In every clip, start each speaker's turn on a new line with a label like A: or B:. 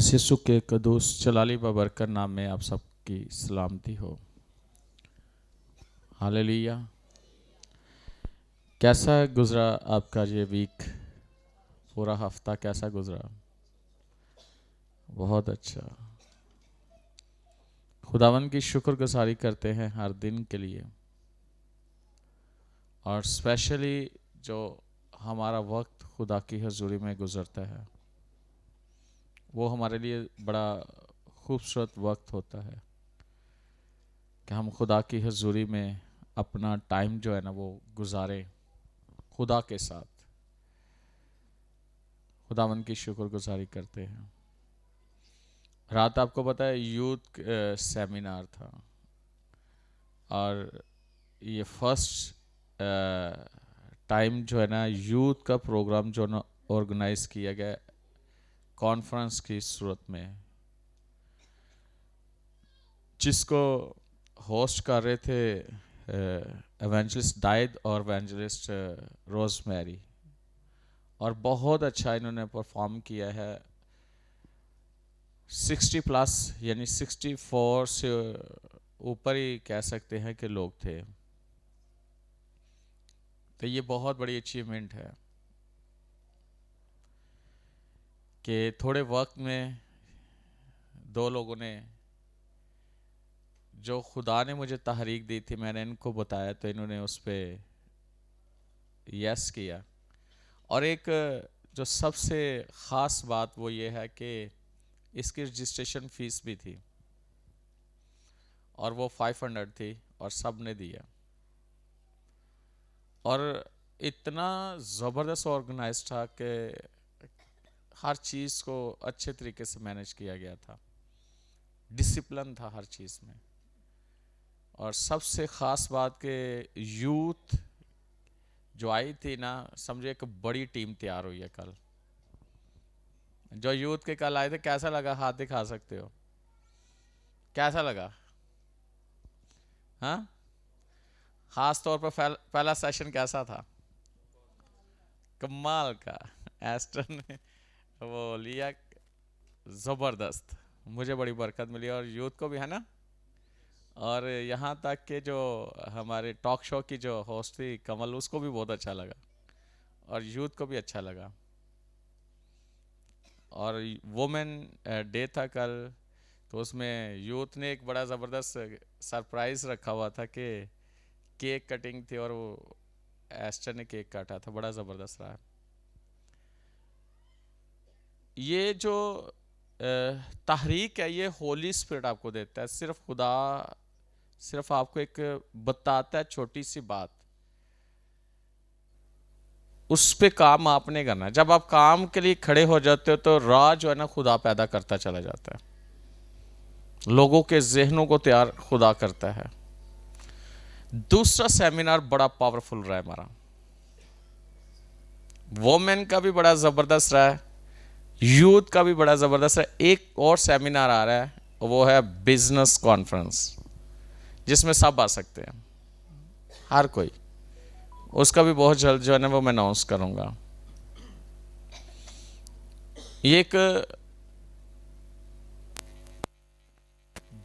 A: यीशु के कदूस जलाली बबरकर नाम में आप सबकी सलामती हो। हालेलुया। कैसा गुजरा आपका ये वीक, पूरा हफ्ता कैसा गुजरा? बहुत अच्छा। खुदावन की शुक्रगुजारी करते हैं हर दिन के लिए, और स्पेशली जो हमारा वक्त खुदा की हजूरी में गुजरता है वो हमारे लिए बड़ा खूबसूरत वक्त होता है कि हम खुदा की हजूरी में अपना टाइम जो है ना वो गुजारें खुदा के साथ। खुदावन की शुक्रगुजारी करते हैं। रात आपको पता है यूथ सेमिनार था, और ये फर्स्ट टाइम जो है ना यूथ का प्रोग्राम जो ना ऑर्गेनाइज किया गया कॉन्फ्रेंस की सूरत में, जिसको होस्ट कर रहे थे एवेंजलिस्ट डाइद और एवेंजलिस्ट रोजमेरी, और बहुत अच्छा इन्होंने परफॉर्म किया है। 60 प्लस यानी 64 से ऊपर ही कह सकते हैं कि लोग थे। तो ये बहुत बड़ी अचीवमेंट है कि थोड़े वक्त में दो लोगों ने, जो खुदा ने मुझे तहरीक दी थी, मैंने इनको बताया तो इन्होंने उस पर यस किया। और एक जो सबसे ख़ास बात वो ये है कि इसकी रजिस्ट्रेशन फ़ीस भी थी, और वो 500 थी, और सब ने दिया। और इतना ज़बरदस्त ऑर्गेनाइज था कि हर चीज़ को अच्छे तरीके से मैनेज किया गया था, डिसिप्लिन था हर चीज़ में। और सबसे ख़ास बात कि यूथ जो आई थी ना, समझो एक बड़ी टीम तैयार हुई है कल। जो यूथ के कल आए थे, कैसा लगा? हाथ दिखा सकते हो, कैसा लगा? हाँ, खास तौर पर पहला सेशन कैसा था? कमाल का। एस्टर ने वो लिया, ज़बरदस्त। मुझे बड़ी बरकत मिली, और यूथ को भी, है ना। और यहाँ तक कि जो हमारे टॉक शो की जो होस्ट थी कमल, उसको भी बहुत अच्छा लगा, और यूथ को भी अच्छा लगा। और वुमेन डे था कल, तो उसमें यूथ ने एक बड़ा ज़बरदस्त सरप्राइज़ रखा हुआ था कि केक कटिंग थी, और वो एस्टर ने केक काटा था, बड़ा ज़बरदस्त रहा। ये जो तहरीक है ये होली स्पिरिट आपको देता है। सिर्फ खुदा सिर्फ आपको एक बताता है छोटी सी बात, उस पे काम आपने करना है। जब आप काम के लिए खड़े हो जाते हो तो राह जो है ना खुदा पैदा करता चला जाता है, लोगों के जहनों को तैयार खुदा करता है। दूसरा सेमिनार बड़ा पावरफुल रहा है हमारा, वोमेन का भी बड़ा ज़बरदस्त रहा है, यूथ का भी बड़ा ज़बरदस्त है। एक और सेमिनार आ रहा है, वो है बिजनेस कॉन्फ्रेंस, जिसमें सब आ सकते हैं, हर कोई। उसका भी बहुत जल्द जो है ना वो मैं अनाउंस करूंगा। ये एक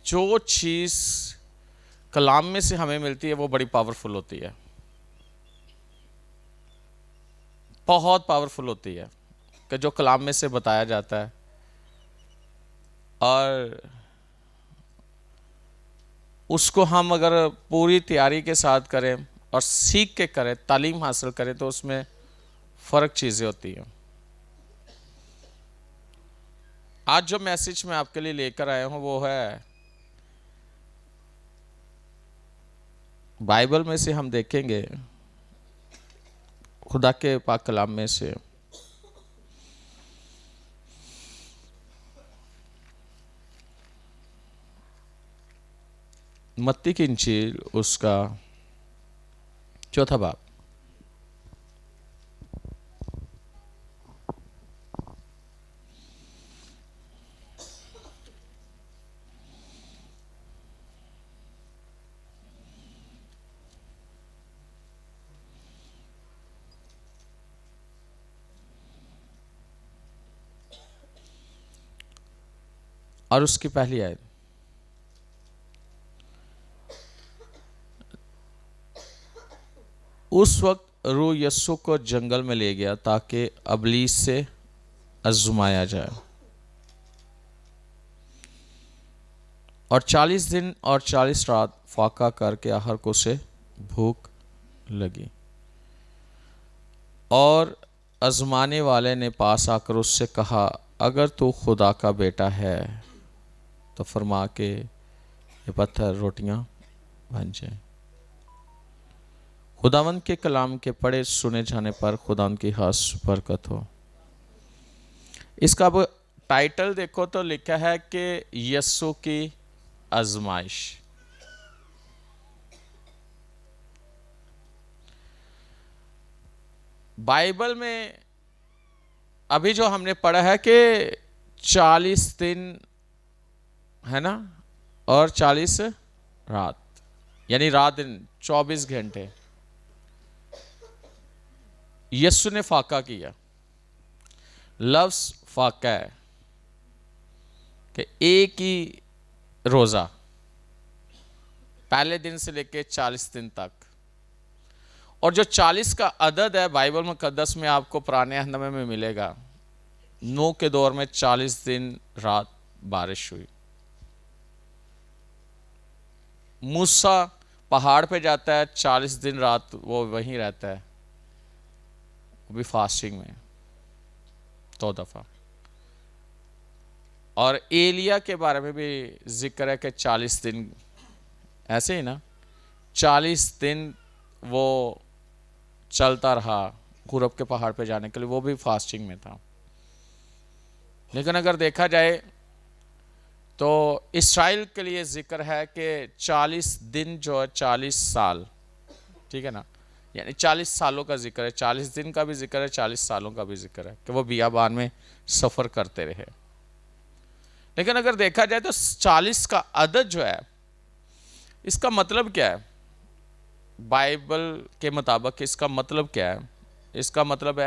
A: जो चीज़ कलाम में से हमें मिलती है वो बड़ी पावरफुल होती है, बहुत पावरफुल होती है, कि जो कलाम में से बताया जाता है, और उसको हम अगर पूरी तैयारी के साथ करें और सीख के करें, तालीम हासिल करें, तो उसमें फ़र्क चीज़ें होती हैं। आज जो मैसेज मैं आपके लिए लेकर आया हूँ वो है, बाइबल में से हम देखेंगे, खुदा के पाक कलाम में से, मत्ती की इंजील उसका 4 बाब। और उसकी पहली आयत, उस वक्त रूह यस्सु को जंगल में ले गया ताकि अबलीस से आजमाया जाए, और 40 दिन और 40 रात फाका करके आखिर को उसे भूख लगी। और आजमाने वाले ने पास आकर उससे कहा, अगर तू खुदा का बेटा है तो फरमा के ये पत्थर रोटियां बन जाए। खुदावंद के कलाम के पढ़े सुने जाने पर खुदावंद की खास बरकत हो। इसका अब टाइटल देखो तो लिखा है कि यस्सु की आजमाइश। बाइबल में अभी जो हमने पढ़ा है कि 40 दिन है ना, और 40 रात, यानी रात दिन 24 घंटे यस्सु ने फाका किया। लफ्ज फाका है कि एक ही रोजा पहले दिन से लेकर 40 दिन तक, और जो 40 का अदद है बाइबल मुकद्दस में आपको पुराने अहदनामे में मिलेगा। नूह के दौर में 40 दिन रात बारिश हुई। मूसा पहाड़ पे जाता है, 40 दिन रात वो वहीं रहता है, वो भी फास्टिंग में 2 दफा। और एलिया के बारे में भी जिक्र है कि 40 दिन, ऐसे ही ना, 40 दिन वो चलता रहा गुरब के पहाड़ पे जाने के लिए, वो भी फास्टिंग में था। लेकिन अगर देखा जाए तो इस्राइल के लिए जिक्र है कि 40 दिन जो है 40 साल, ठीक है ना, यानी 40 सालों का जिक्र है। 40 दिन का भी जिक्र है, 40 सालों का भी जिक्र है कि वो बियाबान में सफ़र करते रहे। लेकिन अगर देखा जाए तो 40 का अदद जो है, इसका मतलब क्या है बाइबल के मुताबिक? इसका मतलब क्या है? इसका मतलब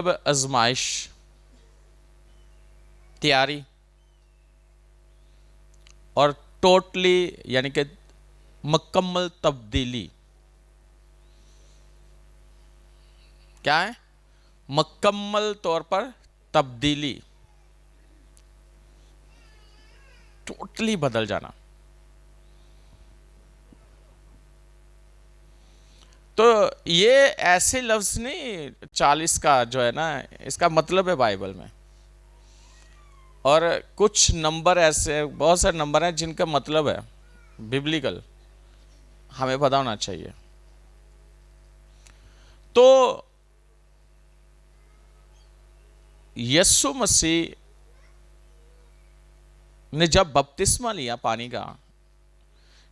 A: है आजमाइश, तैयारी, और टोटली यानी कि मुकम्मल तब्दीली। क्या है? मुकम्मल तौर पर तब्दीली, टोटली बदल जाना। तो ये ऐसे लफ्ज नहीं 40 का जो है ना, इसका मतलब है बाइबल में। और कुछ नंबर ऐसे, बहुत सारे नंबर हैं जिनका मतलब है बिब्लिकल, हमें पता होना चाहिए। तो यीशु मसीह ने जब बपतिस्मा लिया पानी का,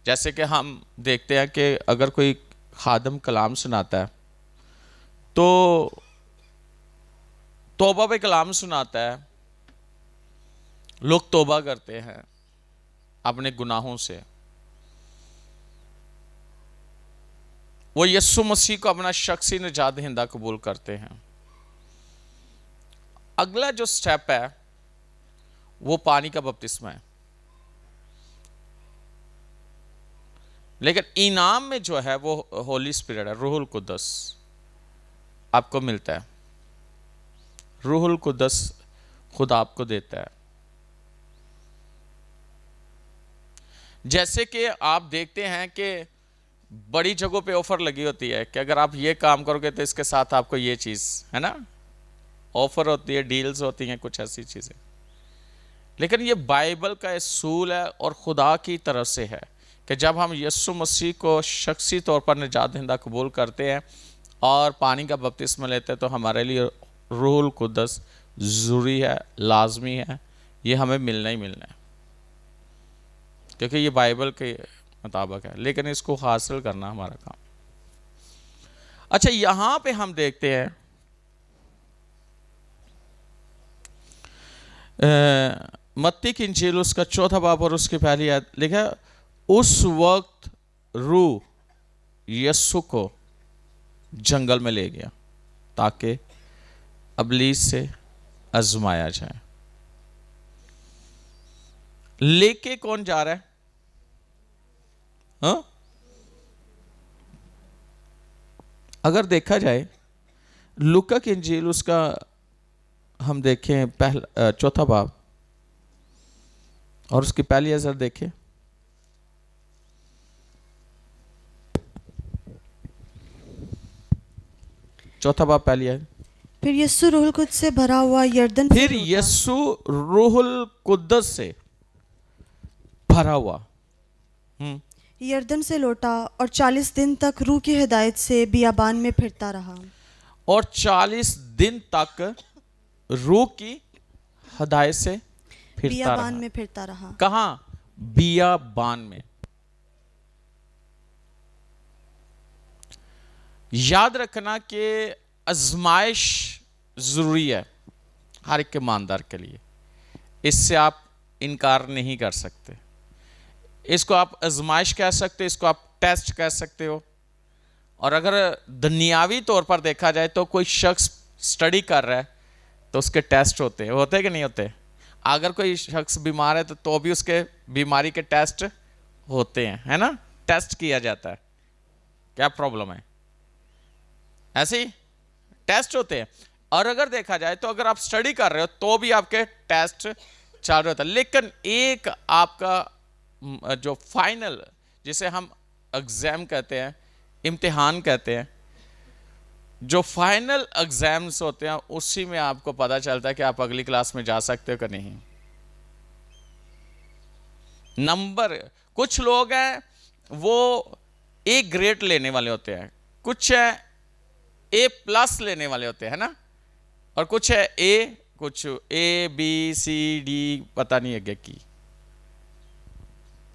A: जैसे कि हम देखते हैं कि अगर कोई खादम कलाम सुनाता है तो तौबा पे कलाम सुनाता है, लोग तौबा करते हैं अपने गुनाहों से, वो यीशु मसीह को अपना शख्सी निजात दहिंदा कबूल करते हैं। अगला जो स्टेप है वो पानी का बपतिस्मा है। लेकिन इनाम में जो है वो होली स्पिरिट है, रूहुल कुद्दस आपको मिलता है। रूहुल कुद्दस खुदा आपको देता है। जैसे कि आप देखते हैं कि बड़ी जगहों पे ऑफर लगी होती है कि अगर आप ये काम करोगे तो इसके साथ आपको ये चीज़, है ना, ऑफर होती है, डील्स होती हैं, कुछ ऐसी चीज़ें। लेकिन ये बाइबल का असूल है और खुदा की तरफ से है कि जब हम यीशु मसीह को शख्सी तौर पर निजात दहिंदा कबूल करते हैं और पानी का बपतिस्मा लेते हैं तो हमारे लिए रूहुल कुद्दस ज़रूरी है, लाजमी है, ये हमें मिलना ही मिलना है, क्योंकि ये बाइबल के मुताबिक है। लेकिन इसको हासिल करना हमारा काम। अच्छा, यहाँ पे हम देखते हैं मत्ती की इंजील उसका 4 बाब और उसकी पहली आयत लिखा, उस वक्त रूह यीशु को जंगल में ले गया ताकि अबलीस से आजमाया जाए। लेके कौन जा रहा है? हाँ? अगर देखा जाए लूका की इंजील, उसका हम देखें पहला चौथा बाब और उसकी पहली अज़र देखें। चौथा बाब पहली है।
B: फिर यस्सु रूहुल कुद्स से भरा हुआ यरदन से
A: फिर
B: लौटा।
A: यस्सु रूहुल कुद्दस से भरा हुआ
B: यरदन से लौटा और 40 दिन तक रूह की हिदायत से बियाबान में फिरता रहा।
A: और 40 दिन तक रूह की हिदायत से फिरता
B: बियाबान
A: रहा।
B: में फिरता रहा।
A: कहां? बियाबान में। याद रखना कि आजमाइश जरूरी है हर एक ईमानदार के लिए, इससे आप इनकार नहीं कर सकते। इसको आप आजमाइश कह सकते हो, इसको आप टेस्ट कह सकते हो। और अगर दुनियावी तौर पर देखा जाए तो कोई शख्स स्टडी कर रहा है तो उसके टेस्ट होते हैं कि नहीं होते? अगर कोई शख्स बीमार है तो भी उसके बीमारी के टेस्ट होते हैं, है ना? टेस्ट किया जाता है, क्या प्रॉब्लम है, ऐसे ही टेस्ट होते हैं। और अगर देखा जाए तो अगर आप स्टडी कर रहे हो तो भी आपके टेस्ट चल रहे होता है। लेकिन एक आपका जो फाइनल, जिसे हम एग्जाम कहते हैं, इम्तिहान कहते हैं, जो फाइनल एग्जाम्स होते हैं, उसी में आपको पता चलता है कि आप अगली क्लास में जा सकते हो कि नहीं। नंबर, कुछ लोग हैं वो ए ग्रेड लेने वाले होते हैं, कुछ है ए प्लस लेने वाले होते हैं ना, और कुछ है ए, कुछ ए बी सी डी पता नहीं है की।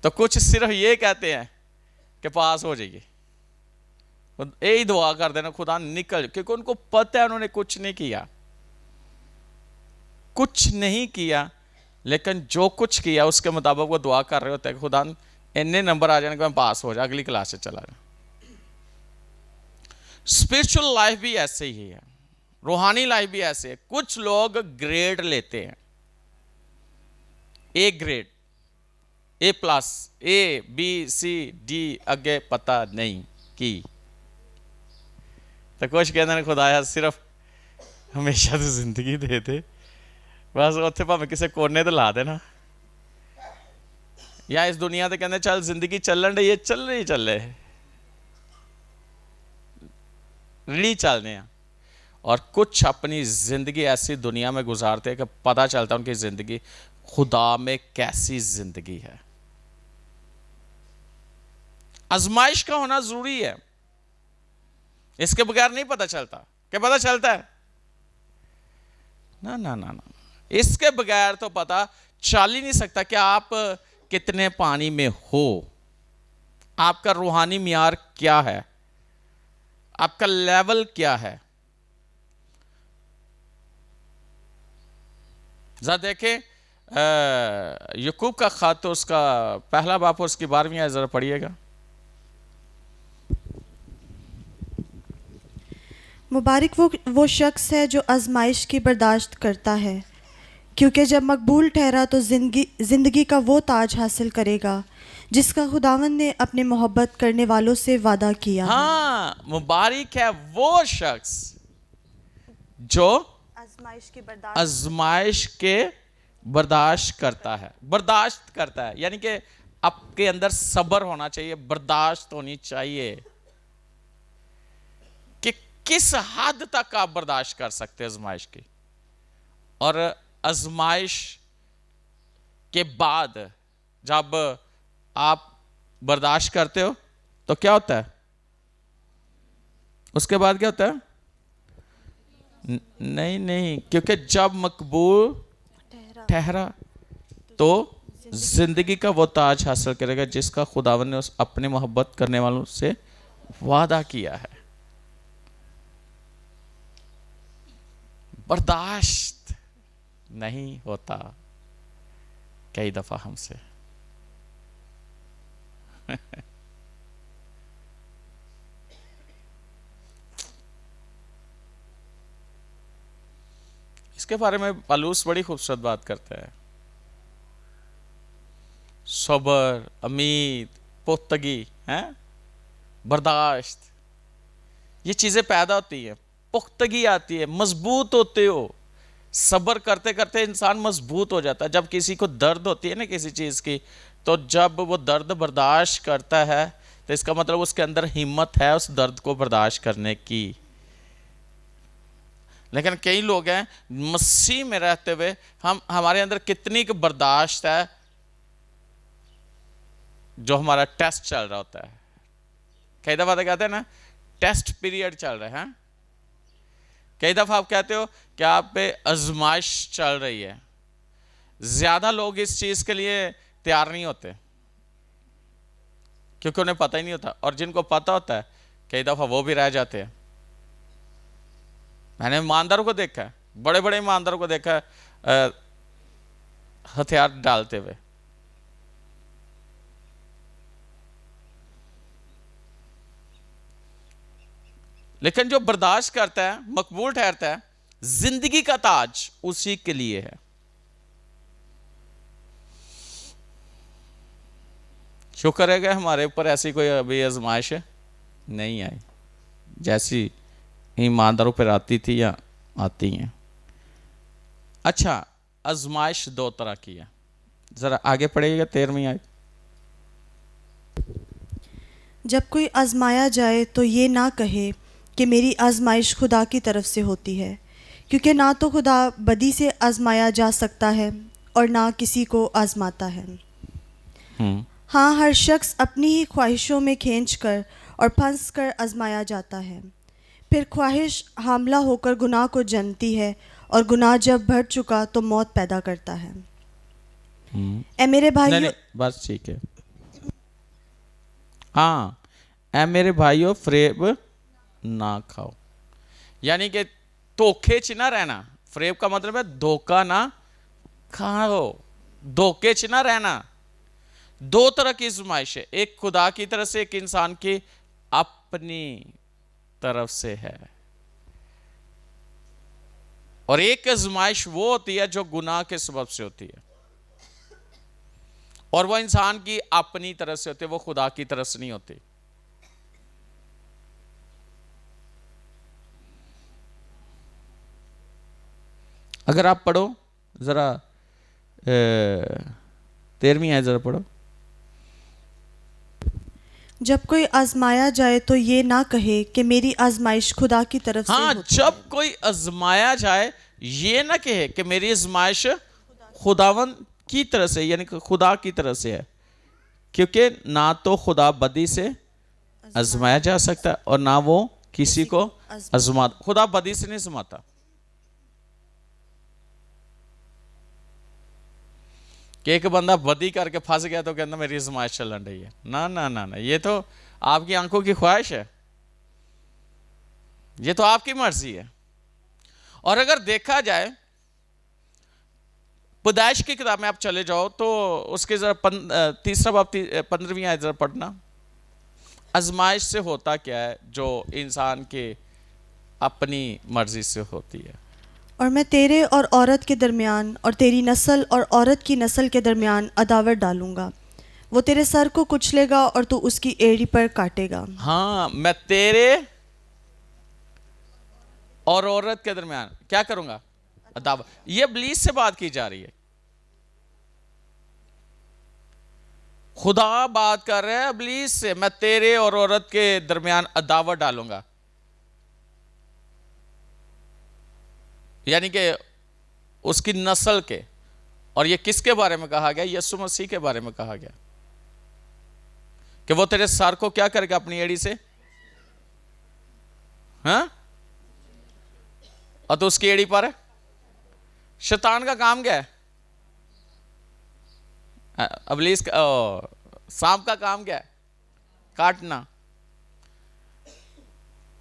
A: तो कुछ सिर्फ ये कहते हैं कि पास हो जाइए, यही दुआ कर देना खुदा निकल, क्योंकि उनको पता है उन्होंने कुछ नहीं किया, कुछ नहीं किया, लेकिन जो कुछ किया उसके मुताबिक वो दुआ कर रहे होते हैं, खुदा इतने नंबर आ जाने के मैं पास हो जा, अगली क्लास से चला जा। स्पिरिचुअल लाइफ भी ऐसे ही है, रूहानी लाइफ भी ऐसे है। कुछ लोग ग्रेड लेते हैं, A grade, A plus, A B C D अगे पता नहीं की। तो कुछ कहते हैं खुदाया सिर्फ हमेशा तो जिंदगी दे दे, बस उत्थे भावें किसी कोने ते ला देना, या इस दुनिया ते कहते चल जिंदगी चलन रही है, चल रही चले री चलने हैं। और कुछ अपनी जिंदगी ऐसी दुनिया में गुजारते हैं कि पता चलता है उनकी जिंदगी खुदा में कैसी जिंदगी है। आजमाइश का होना जरूरी है, इसके बगैर नहीं पता चलता। क्या पता चलता है? ना ना ना ना, इसके बगैर तो पता चल ही नहीं सकता कि आप कितने पानी में हो, आपका रूहानी मियार क्या है, आपका लेवल क्या है। जरा देखें याकूब का खत, तो उसका पहला बाप उसकी 12वीं आयत जरा पढ़िएगा।
B: मुबारक वो शख्स है जो आजमाइश की बर्दाश्त करता है, क्योंकि जब मकबूल ठहरा तो जिंदगी का वो ताज हासिल करेगा जिसका खुदावन ने अपने मोहब्बत करने वालों से वादा किया।
A: हाँ, मुबारक है वो शख्स जो आजमाइश के बर्दाश्त करता है। बर्दाश्त करता है यानी कि आपके अंदर सब्र होना चाहिए, बर्दाश्त होनी चाहिए कि किस हद तक आप बर्दाश्त कर सकते हैं आजमाइश की। और आजमाइश के बाद जब आप बर्दाश्त करते हो तो क्या होता है? उसके बाद क्या होता है? नहीं नहीं, क्योंकि जब मकबूल ठहरा तो जिंदगी का वो ताज हासिल करेगा जिसका खुदावन ने अपने मोहब्बत करने वालों से वादा किया है। बर्दाश्त नहीं होता कई दफा हमसे। इसके बारे में पौलुस बड़ी खूबसूरत बात करता है। सब्र, उम्मीद, पुख्तगी, हैं, बर्दाश्त, ये चीज़ें पैदा होती हैं, पुख्तगी आती है, मजबूत होते हो। सब्र करते करते इंसान मजबूत हो जाता है। जब किसी को दर्द होती है ना किसी चीज़ की, तो जब वो दर्द बर्दाश्त करता है तो इसका मतलब उसके अंदर हिम्मत है उस दर्द को बर्दाश्त करने की। लेकिन कई लोग हैं मसीह में रहते हुए, हमारे अंदर कितनी की बर्दाश्त है, जो हमारा टेस्ट चल रहा होता है। कई दफ़ा तो कहते हैं ना टेस्ट पीरियड चल रहा है। कई दफ़ा आप कहते हो कि आप पे आजमाइश चल रही है। ज़्यादा लोग इस चीज़ के लिए तैयार नहीं होते क्योंकि उन्हें पता ही नहीं होता, और जिनको पता होता है कई दफ़ा वो भी रह जाते हैं। मैंने ईमानदारों को देखा है, बड़े बड़े ईमानदारों को देखा है हथियार डालते हुए। लेकिन जो बर्दाश्त करता है, मकबूल ठहरता है, जिंदगी का ताज उसी के लिए है। शुक्र है कि हमारे ऊपर ऐसी कोई अभी आजमाइश नहीं आई जैसी ईमानदारों पर आती थी या आती हैं। अच्छा, आजमाइश दो तरह की है। जरा आगे पढ़िएगा 13वीं आयत।
B: जब कोई आजमाया जाए तो ये ना कहे कि मेरी आजमाइश खुदा की तरफ से होती है, क्योंकि ना तो खुदा बदी से आजमाया जा सकता है और ना किसी को आजमाता है। हाँ, हर शख्स अपनी ही ख्वाहिशों में खींचकर और फंस कर आजमाया जाता है। फिर ख्वाहिश हामला होकर गुनाह को जन्मती है, और गुनाह जब बढ़ चुका तो मौत पैदा करता है। ए मेरे भाइयों,
A: नहीं, बस ठीक है। हाँ, ए मेरे भाइयों फ्रेब ना खाओ, यानी कि धोखे च ना रहना। फ्रेब का मतलब है धोखा ना खाओ, धोखे च ना रहना। दो तरह की आजमाइश है, एक खुदा की तरफ से, एक इंसान की अपनी तरफ से है। और एक आजमाइश वो होती है जो गुनाह के सबब से होती है, और वो इंसान की अपनी तरफ से होती है, वो खुदा की तरफ से नहीं होती। अगर आप पढ़ो जरा 13वीं आयत जरा पढ़ो।
B: जब कोई आजमाया जाए तो ये ना कहे कि मेरी आजमाइश खुदा की तरफ से
A: हाँ,
B: होती
A: जब
B: है।
A: कोई आजमाया जाए ये ना कहे कि मेरी आजमाइश खुदावन की तरफ से, यानी कि खुदा की तरफ से है, क्योंकि ना तो खुदा बदी से आजमाया जा सकता और ना वो किसी को आजमा। खुदा बदी से नहीं आजमाता। कि एक बंदा बदी करके फंस गया तो कहता मेरी आजमाइश चलन रही है। ना ना ना ना, ये तो आपकी आंखों की ख्वाहिश है, ये तो आपकी मर्जी है। और अगर देखा जाए पैदाइश की किताब में आप चले जाओ तो उसके जरा तीसरा बाब 15वीं आयत जरा पढ़ना। आजमाइश से होता क्या है जो इंसान के अपनी मर्जी से होती है।
B: और मैं तेरे और औरत के दरमियान और तेरी नस्ल और औरत की नस्ल के दरमियान अदावत डालूंगा। वो तेरे सर को कुचलेगा और तू उसकी एड़ी पर काटेगा।
A: हाँ, मैं तेरे और औरत के दरमियान क्या करूंगा? अदावत। ये इब्लीस से बात की जा रही है। खुदा बात कर रहे हैं इब्लीस से, मैं तेरे और औरत के दरमियान अदावत डालूंगा। यानी कि उसकी नस्ल के। और ये किसके बारे में कहा गया? यीशु मसीह के बारे में कहा गया कि वो तेरे सर को क्या करेगा? अपनी एड़ी से, हाँ, और तो उसकी एड़ी पर है। शैतान का काम क्या है? इब्लीस का, सांप का काम क्या है? काटना।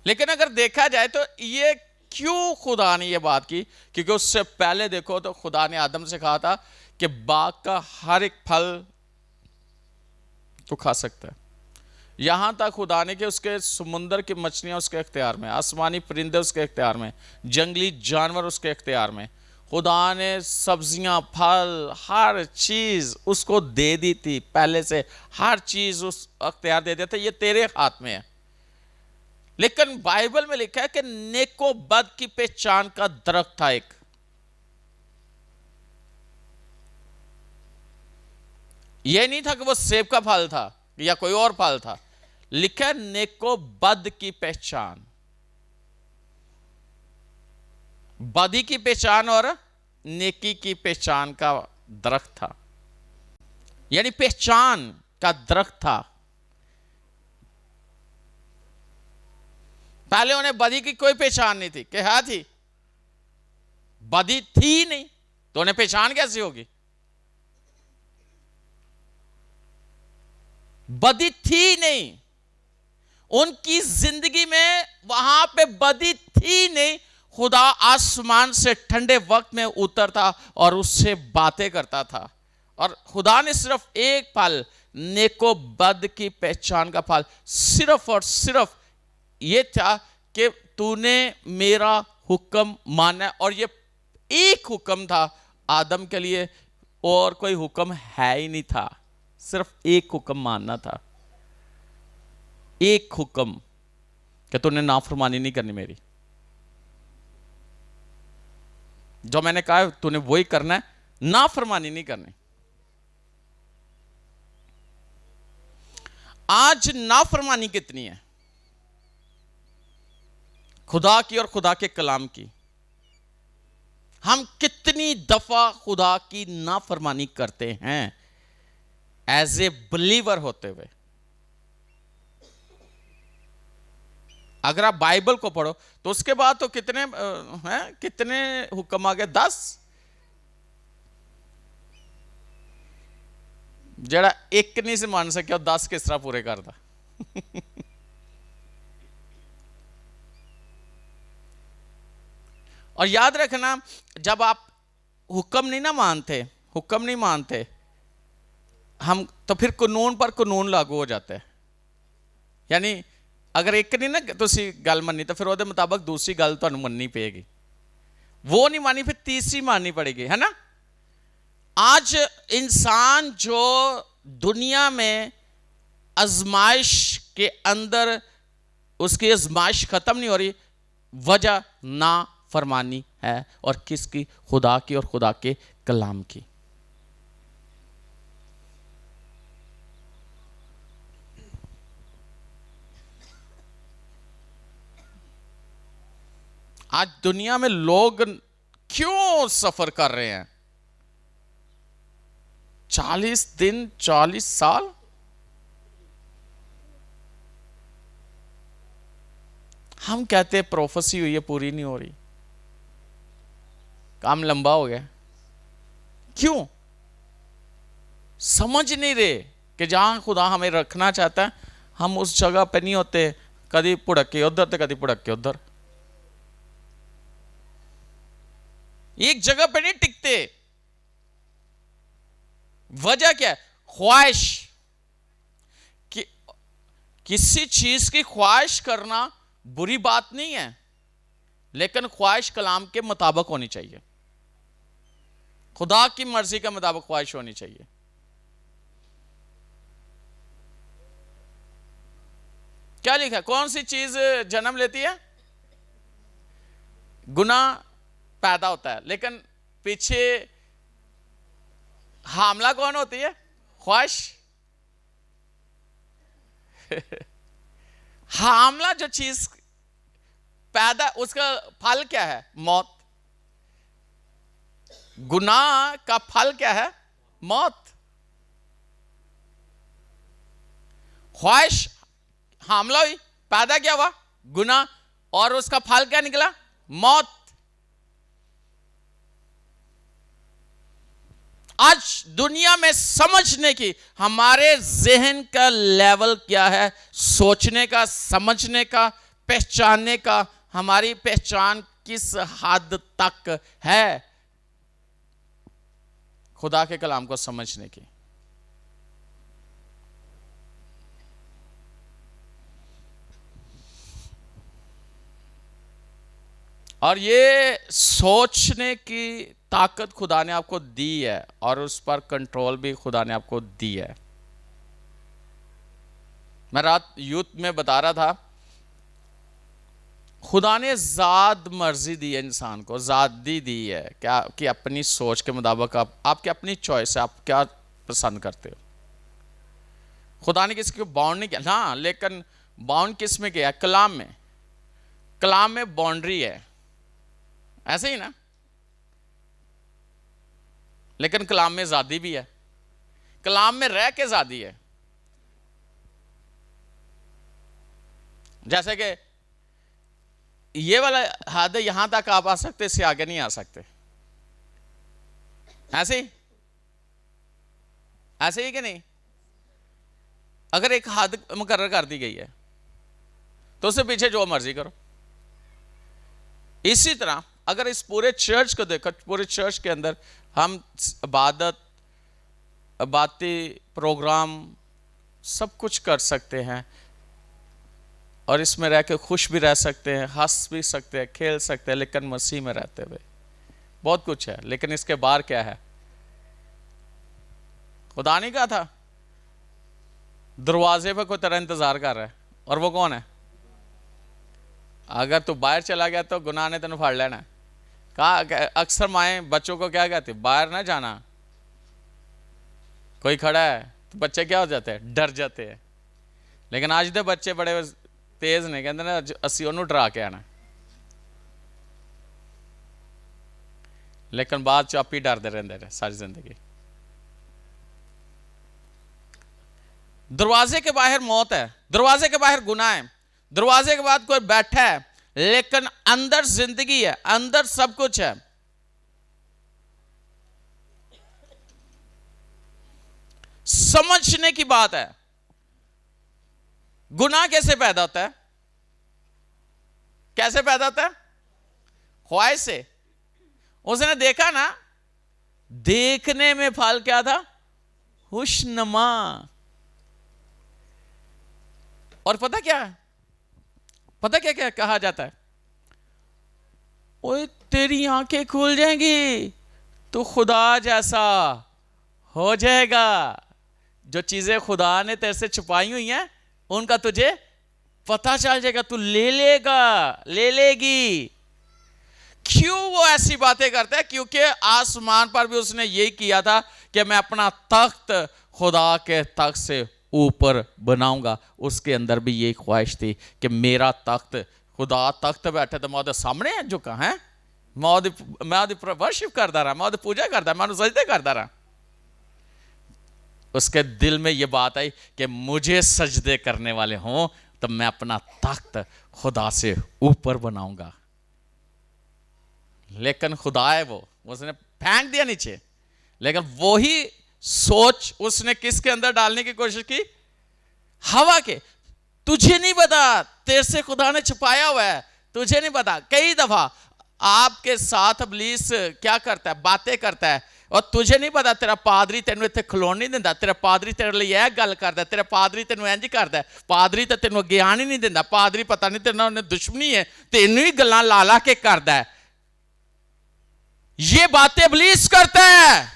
A: लेकिन अगर देखा जाए तो ये क्यों खुदा ने ये बात की? क्योंकि उससे पहले देखो तो खुदा ने आदम से कहा था कि बाग का हर एक फल तो खा सकता है। यहां तक खुदा ने कि उसके समुंदर की मछलियां उसके इख्तियार में, आसमानी परिंदे उसके इख्तियार में, जंगली जानवर उसके इख्तियार में, खुदा ने सब्जियां, फल, हर चीज उसको दे दी थी पहले से, हर चीज उस अख्तियार दे दिया था, ये तेरे हाथ में है। लेकिन बाइबल में लिखा है कि नेको बद की पहचान का दरख्त था एक। यह नहीं था कि वो सेब का फल था या कोई और फल था, लिखा है नेको बद की पहचान, बदी की पहचान और नेकी की पहचान का दरख्त था, यानी पहचान का दरख्त था। पहले उन्हें बदी की कोई पहचान नहीं थी कि हाँ थी, बदी थी नहीं तो उन्हें पहचान कैसी होगी? बदी थी नहीं, उनकी जिंदगी में वहां पे बदी थी नहीं। खुदा आसमान से ठंडे वक्त में उतरता और उससे बातें करता था, और खुदा ने सिर्फ एक फल, नेको बद की पहचान का फल, सिर्फ और सिर्फ ये था कि तूने मेरा हुक्म माना। और ये एक हुक्म था आदम के लिए, और कोई हुक्म है ही नहीं था, सिर्फ एक हुक्म मानना था, एक हुक्म कि तूने नाफरमानी नहीं करनी मेरी। जो मैंने कहा है तूने वही करना है, नाफरमानी नहीं करनी। आज नाफरमानी कितनी है खुदा की और खुदा के कलाम की? हम कितनी दफा खुदा की नाफरमानी करते हैं एज ए बिलीवर होते हुए। अगर आप बाइबल को पढ़ो तो उसके बाद तो कितने हैं, कितने हुक्म आ गए? 10। जड़ा एक नहीं से मान सके 10 किस तरह पूरे करता। और याद रखना, जब आप हुक्म नहीं ना मानते, हुक्म नहीं मानते हम, तो फिर कानून पर कानून लागू हो जाता है। यानी अगर एक नहीं ना तुसी गल मनी तो फिर वो मुताबिक दूसरी गल तो मननी पेगी, वो नहीं मानी फिर तीसरी माननी पड़ेगी, है ना। आज इंसान जो दुनिया में आजमाइश के अंदर, उसकी आजमाइश खत्म नहीं हो रही, वजह ना फरमानी है, और किसकी? खुदा की और खुदा के कलाम की। आज दुनिया में लोग क्यों सफर कर रहे हैं? 40 दिन, 40 साल, हम कहते हैं प्रोफेसी हुई है, पूरी नहीं हो रही, काम लंबा हो गया। क्यों? समझ नहीं रहे कि जहां खुदा हमें रखना चाहता है हम उस जगह पे नहीं होते, कभी पुड़क के उधर तो कभी पुड़क के उधर, एक जगह पे नहीं टिकते। वजह क्या है? ख्वाहिश। किसी चीज की ख्वाहिश करना बुरी बात नहीं है, लेकिन ख्वाहिश कलाम के मुताबिक होनी चाहिए, खुदा की मर्जी के मुताबिक ख्वाहिश होनी चाहिए। क्या लिखा? कौन सी चीज जन्म लेती है? गुनाह पैदा होता है, लेकिन पीछे हामला कौन होती है? ख्वाहिश। हामला जो चीज पैदा, उसका फल क्या है? मौत। गुनाह का फल क्या है? मौत। ख्वाहिश हामला हुई, पैदा क्या हुआ? गुनाह, और उसका फल क्या निकला? मौत। आज दुनिया में समझने की, हमारे जहन का लेवल क्या है, सोचने का, समझने का, पहचानने का, हमारी पहचान किस हद तक है खुदा के कलाम को समझने की। और ये सोचने की ताकत खुदा ने आपको दी है और उस पर कंट्रोल भी खुदा ने आपको दी है। मैं रात यूथ में बता रहा था, खुदा ने ज़ाद मर्जी दी है इंसान को, ज़ादी दी है क्या कि अपनी सोच के मुताबिक आपकी अपनी चॉइस है, आप क्या पसंद करते हो। खुदा ने किसी को बाउंड नहीं किया, हाँ, लेकिन बाउंड किस में किया? कलाम में। कलाम में बाउंड्री है, ऐसे ही ना, लेकिन कलाम में ज़ादी भी है, कलाम में रह के ज़ादी है। जैसे कि ये वाला हद यहां तक आप आ सकते, इससे आगे नहीं आ सकते, ऐसे ही, ऐसे ही कि नहीं? अगर एक हद मुकर्रर कर दी गई है तो उससे पीछे जो मर्जी करो। इसी तरह अगर इस पूरे चर्च को देखो, पूरे चर्च के अंदर हम इबादत, बातें, प्रोग्राम सब कुछ कर सकते हैं और इसमें रह के खुश भी रह सकते हैं, हंस भी सकते हैं, खेल सकते हैं, लेकिन मसीह में रहते हुए बहुत कुछ है। लेकिन इसके बाहर क्या है? खुदा नहीं कहा था दरवाजे पे कोई तेरा इंतजार कर रहा है, और वो कौन है? अगर तू बाहर चला गया तो गुनाह ने तेन फाड़ लेना। कहा अक्सर माएँ बच्चों को क्या कहती, बाहर ना जाना, कोई खड़ा है, तो बच्चे क्या हो जाते हैं? डर जाते हैं। लेकिन आज दे बच्चे बड़े तेज ने, कहते ना असी ओनू डरा के आना, लेकिन बाद च आप ही डरते रहते सारी जिंदगी। दरवाजे के बाहर मौत है, दरवाजे के बाहर गुनाह है, दरवाजे के बाद कोई बैठा है, लेकिन अंदर जिंदगी है, अंदर सब कुछ है। समझने की बात है, गुनाह कैसे पैदा होता है? कैसे पैदा होता है? ख्वाहिश से। उसने देखा ना, देखने में फल क्या था? हुस्नमा। और पता क्या है? पता क्या क्या कहा जाता है? ओए तेरी आंखें खुल जाएंगी तो खुदा जैसा हो जाएगा। जो चीजें खुदा ने तेरे से छुपाई हुई हैं उनका तुझे पता चल जाएगा, तू ले लेगा, ले लेगी। क्यों वो ऐसी बातें करता है? क्योंकि आसमान पर भी उसने यही किया था कि मैं अपना तख्त खुदा के तख्त से ऊपर बनाऊंगा। उसके अंदर भी यही ख्वाहिश थी कि मेरा तख्त, खुदा तख्त बैठे तो मैं उहदे सामने है जो कहा है, मैं वर्शिप करता रहा, मैं पूजा करता, मैं सजदे करता रहा। उसके दिल में यह बात आई कि मुझे सजदे करने वाले हों तो मैं अपना तख्त खुदा से ऊपर बनाऊंगा। लेकिन खुदा है वो, उसने फेंक दिया नीचे। लेकिन वही सोच उसने किसके अंदर डालने की कोशिश की? हवा के। तुझे नहीं पता, तेरे से खुदा ने छुपाया हुआ है, तुझे नहीं पता। कई दफा आपके साथ इब्लीस क्या करता है? बातें करता है और तुझे नहीं पता। तेरा पादरी तेन इत्थे खलोन नहीं देता, तेरा पादरी तेरे लिए यह गल करता है, तेरा पादरी तेन इंज करता है, पादरी तो तेन ज्ञान ही नहीं देता, पादरी पता नहीं तेरे नाल दुश्मनी है, तेन ही गल्लां ला ला के करता है। ये बातें इब्लीस करता है।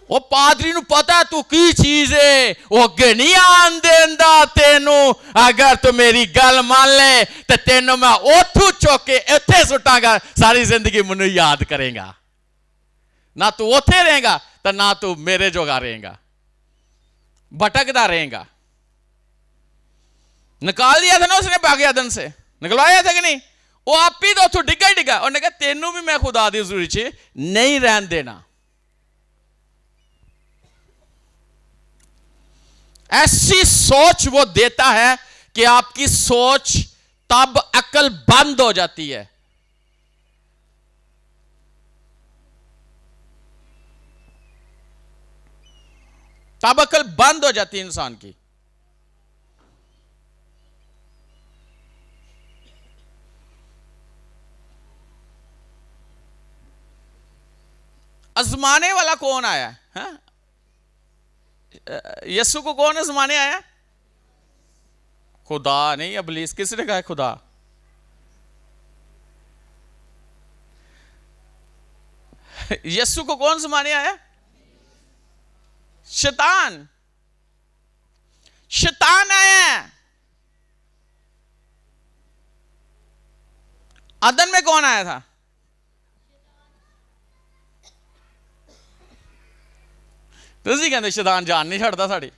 A: वो पादरी नूं पता तू की चीज है, वो अगे नहीं आन देंदा तेनू। अगर तू मेरी गल मान ले तो तेनू मैं ओथू चुक के इत्थे सुटांगा, सारी जिंदगी मैनू याद करेगा। ना तू ओथे रहेगा तो ना तू मेरे जोगा रहेगा, भटकदा रहेगा। निकाल दिया था ना उसने बाग-ए-अदन से, निकलवाया था कि नहीं? वो आप ही तो उथों डिगा ही डिगा। उन्हें कहा तेनू भी मैं खुदा दी हज़ूरी च नहीं रहन देना। ऐसी सोच वो देता है कि आपकी सोच तब अकल बंद हो जाती है। तब अकल बंद हो जाती है इंसान की। आजमाने वाला कौन आया है? यीशु को कौन आजमाने आया? खुदा नहीं, इब्लीस। किसने कहा खुदा? यीशु को कौन जमाने आया? शैतान। शैतान आया। अदन में कौन आया था? तुसी कहते शैतान जान नहीं छड़ता साड़ी।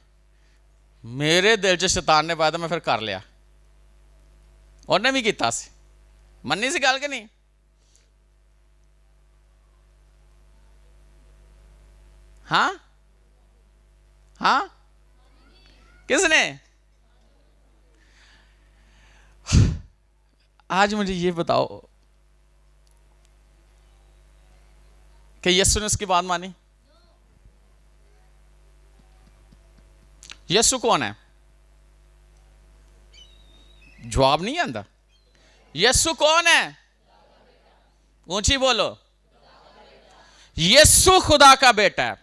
A: मेरे दिल च शैतान ने पाया तो मैं फिर कर लिया। उन्हें भी किया सी, मन्नी सी गल कि नहीं? हाँ हाँ, किसने? आज मुझे ये बताओ कि यीशु ने उसकी बात मानी? यीशु कौन है? जवाब नहीं आंदा। यीशु कौन है? ऊंची बोलो। यीशु खुदा का बेटा है।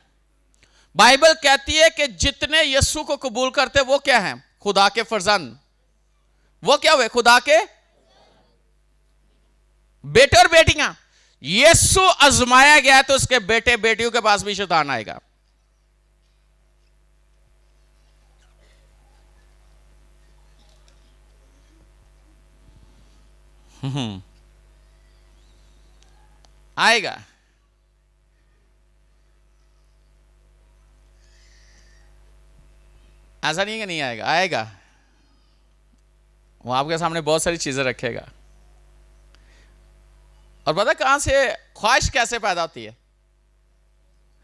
A: बाइबल कहती है कि जितने यीशु को कबूल करते वो क्या हैं? खुदा के फर्जंद। वो क्या हुए? खुदा के बेटे और बेटियां। यीशु आजमाया गया तो उसके बेटे बेटियों के पास भी शैतान आएगा। आएगा। ऐसा नहीं है कि नहीं आएगा, आएगा। वो आपके सामने बहुत सारी चीजें रखेगा। और पता कहां से ख्वाहिश कैसे पैदा होती है?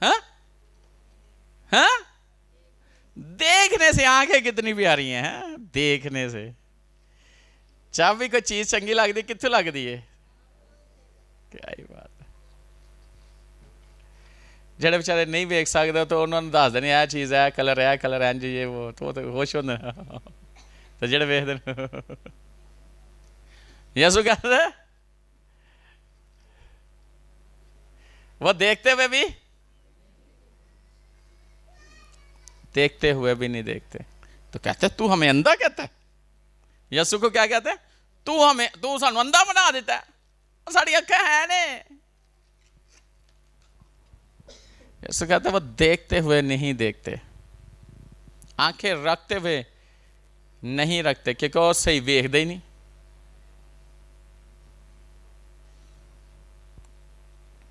A: हाँ हाँ, देखने से। आंखें कितनी प्यारी हैं, हाँ? देखने से। जब भी कोई चीज चंगी लगती, कित्थों लगती है? क्या ही बात है। जेड़े बेचारे नहीं देख सकते तो उन्होंने दस देनी यह चीज है, कलर है, कलर है जी, ये वो तो खुश होंगे। तो जेड़े वेखदे यीशु कहते वो देखते हुए भी, देखते हुए भी नहीं देखते। तो कहते तू हमें अंधा कहता है। यीशु को क्या कहते हैं? तू सानू अंधा बना देता है, साड़ी अखां है ने। यीशु कहते वो देखते हुए नहीं देखते, आंखें रखते हुए नहीं रखते, क्योंकि वो सही वेखदे ही नहीं।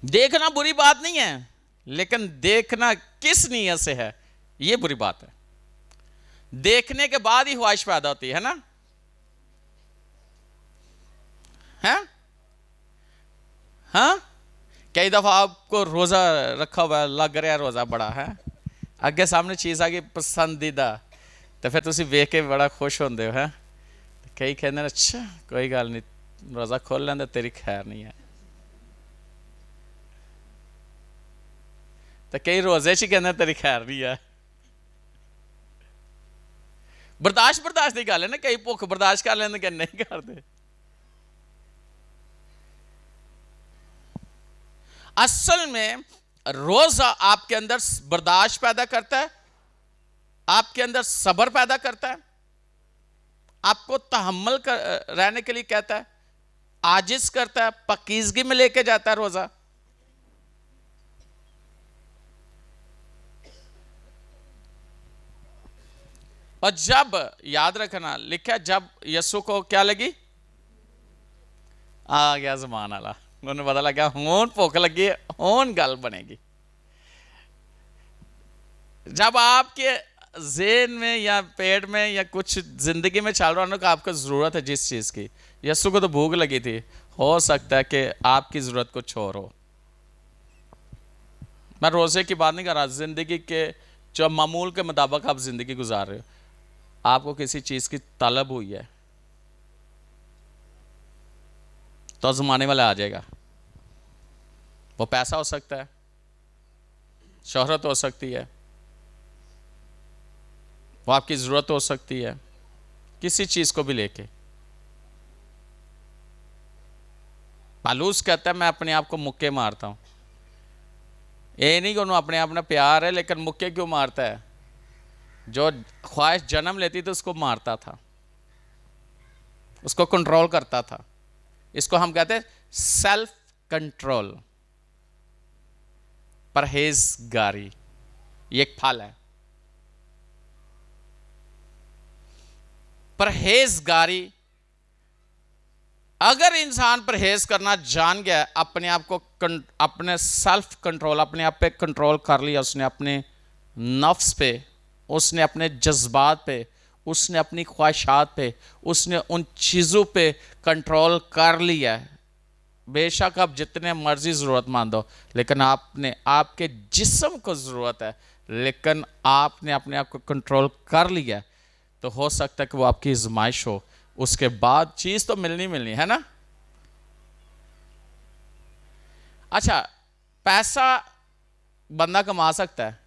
A: देखना बुरी बात नहीं है, लेकिन देखना किस नीयत से है, यह बुरी बात है। देखने के बाद ही ख्वाहिश पैदा होती है ना? हैं? हाँ, कई दफा आपको रोजा रखा हुआ लग रहा है, रोजा बड़ा है, अगे सामने चीज आ गई पसंदीदा, तो फिर तुम वेख के बड़ा खुश होंगे हो। है कई कहते अच्छा कोई गल नहीं, रोजा खोल लेंगे, तेरी खैर नहीं है। तो कई रोजे च कहते तेरी खैर नहीं है। बर्दाश्त की गल है ना, कई भुख बर्दाश्त कर लेंगे, कई नहीं करते। असल में रोजा आपके अंदर बर्दाश्त पैदा करता है, आपके अंदर सब्र पैदा करता है, आपको तहम्मुल रहने के लिए कहता है, आजिज करता है, पाकीज़गी में लेके जाता है रोजा। और जब याद रखना लिखा, जब यीशु को क्या लगी, आ गया ज़मान वाला, उन्हें पता लगा हुन भुख लगी, हुन गल बनेगी। जब आपके ज़हन में या पेट में या कुछ जिंदगी में चल रहा है, आपको जरूरत है जिस चीज की, यीशु को तो भूख लगी थी, हो सकता है कि आपकी जरूरत कुछ और हो। मैं रोजे की बात नहीं कर रहा, जिंदगी के जो मामूल के मुताबिक आप जिंदगी गुजार रहे हो, आपको किसी चीज की तलब हुई है तो जमाने वाला आ जाएगा। वो पैसा हो सकता है, शोहरत हो सकती है, वो आपकी जरूरत हो सकती है, किसी चीज को भी लेके। पालूस कहता है मैं अपने आप को मुक्के मारता हूं। ये नहीं कि उन्होंने अपने आप में प्यार है, लेकिन मुक्के क्यों मारता है? जो ख्वाहिश जन्म लेती थी उसको मारता था, उसको कंट्रोल करता था। इसको हम कहते हैं सेल्फ कंट्रोल। परहेजगारी, ये एक फल है। परहेजगारी, अगर इंसान परहेज करना जान गया, अपने आप को अपने सेल्फ कंट्रोल, अपने आप पे कंट्रोल कर लिया उसने, अपने नफ्स पे, उसने अपने जज्बात पे, उसने अपनी ख्वाहिशात पे, उसने उन चीज़ों पे कंट्रोल कर लिया है। बेशक आप जितने मर्जी ज़रूरतमंद हो, लेकिन आपने, आपके जिस्म को ज़रूरत है, लेकिन आपने अपने आप को कंट्रोल कर लिया है, तो हो सकता है कि वो आपकी आजमाइश हो, उसके बाद चीज़ तो मिलनी है ना। अच्छा, पैसा बंदा कमा सकता है,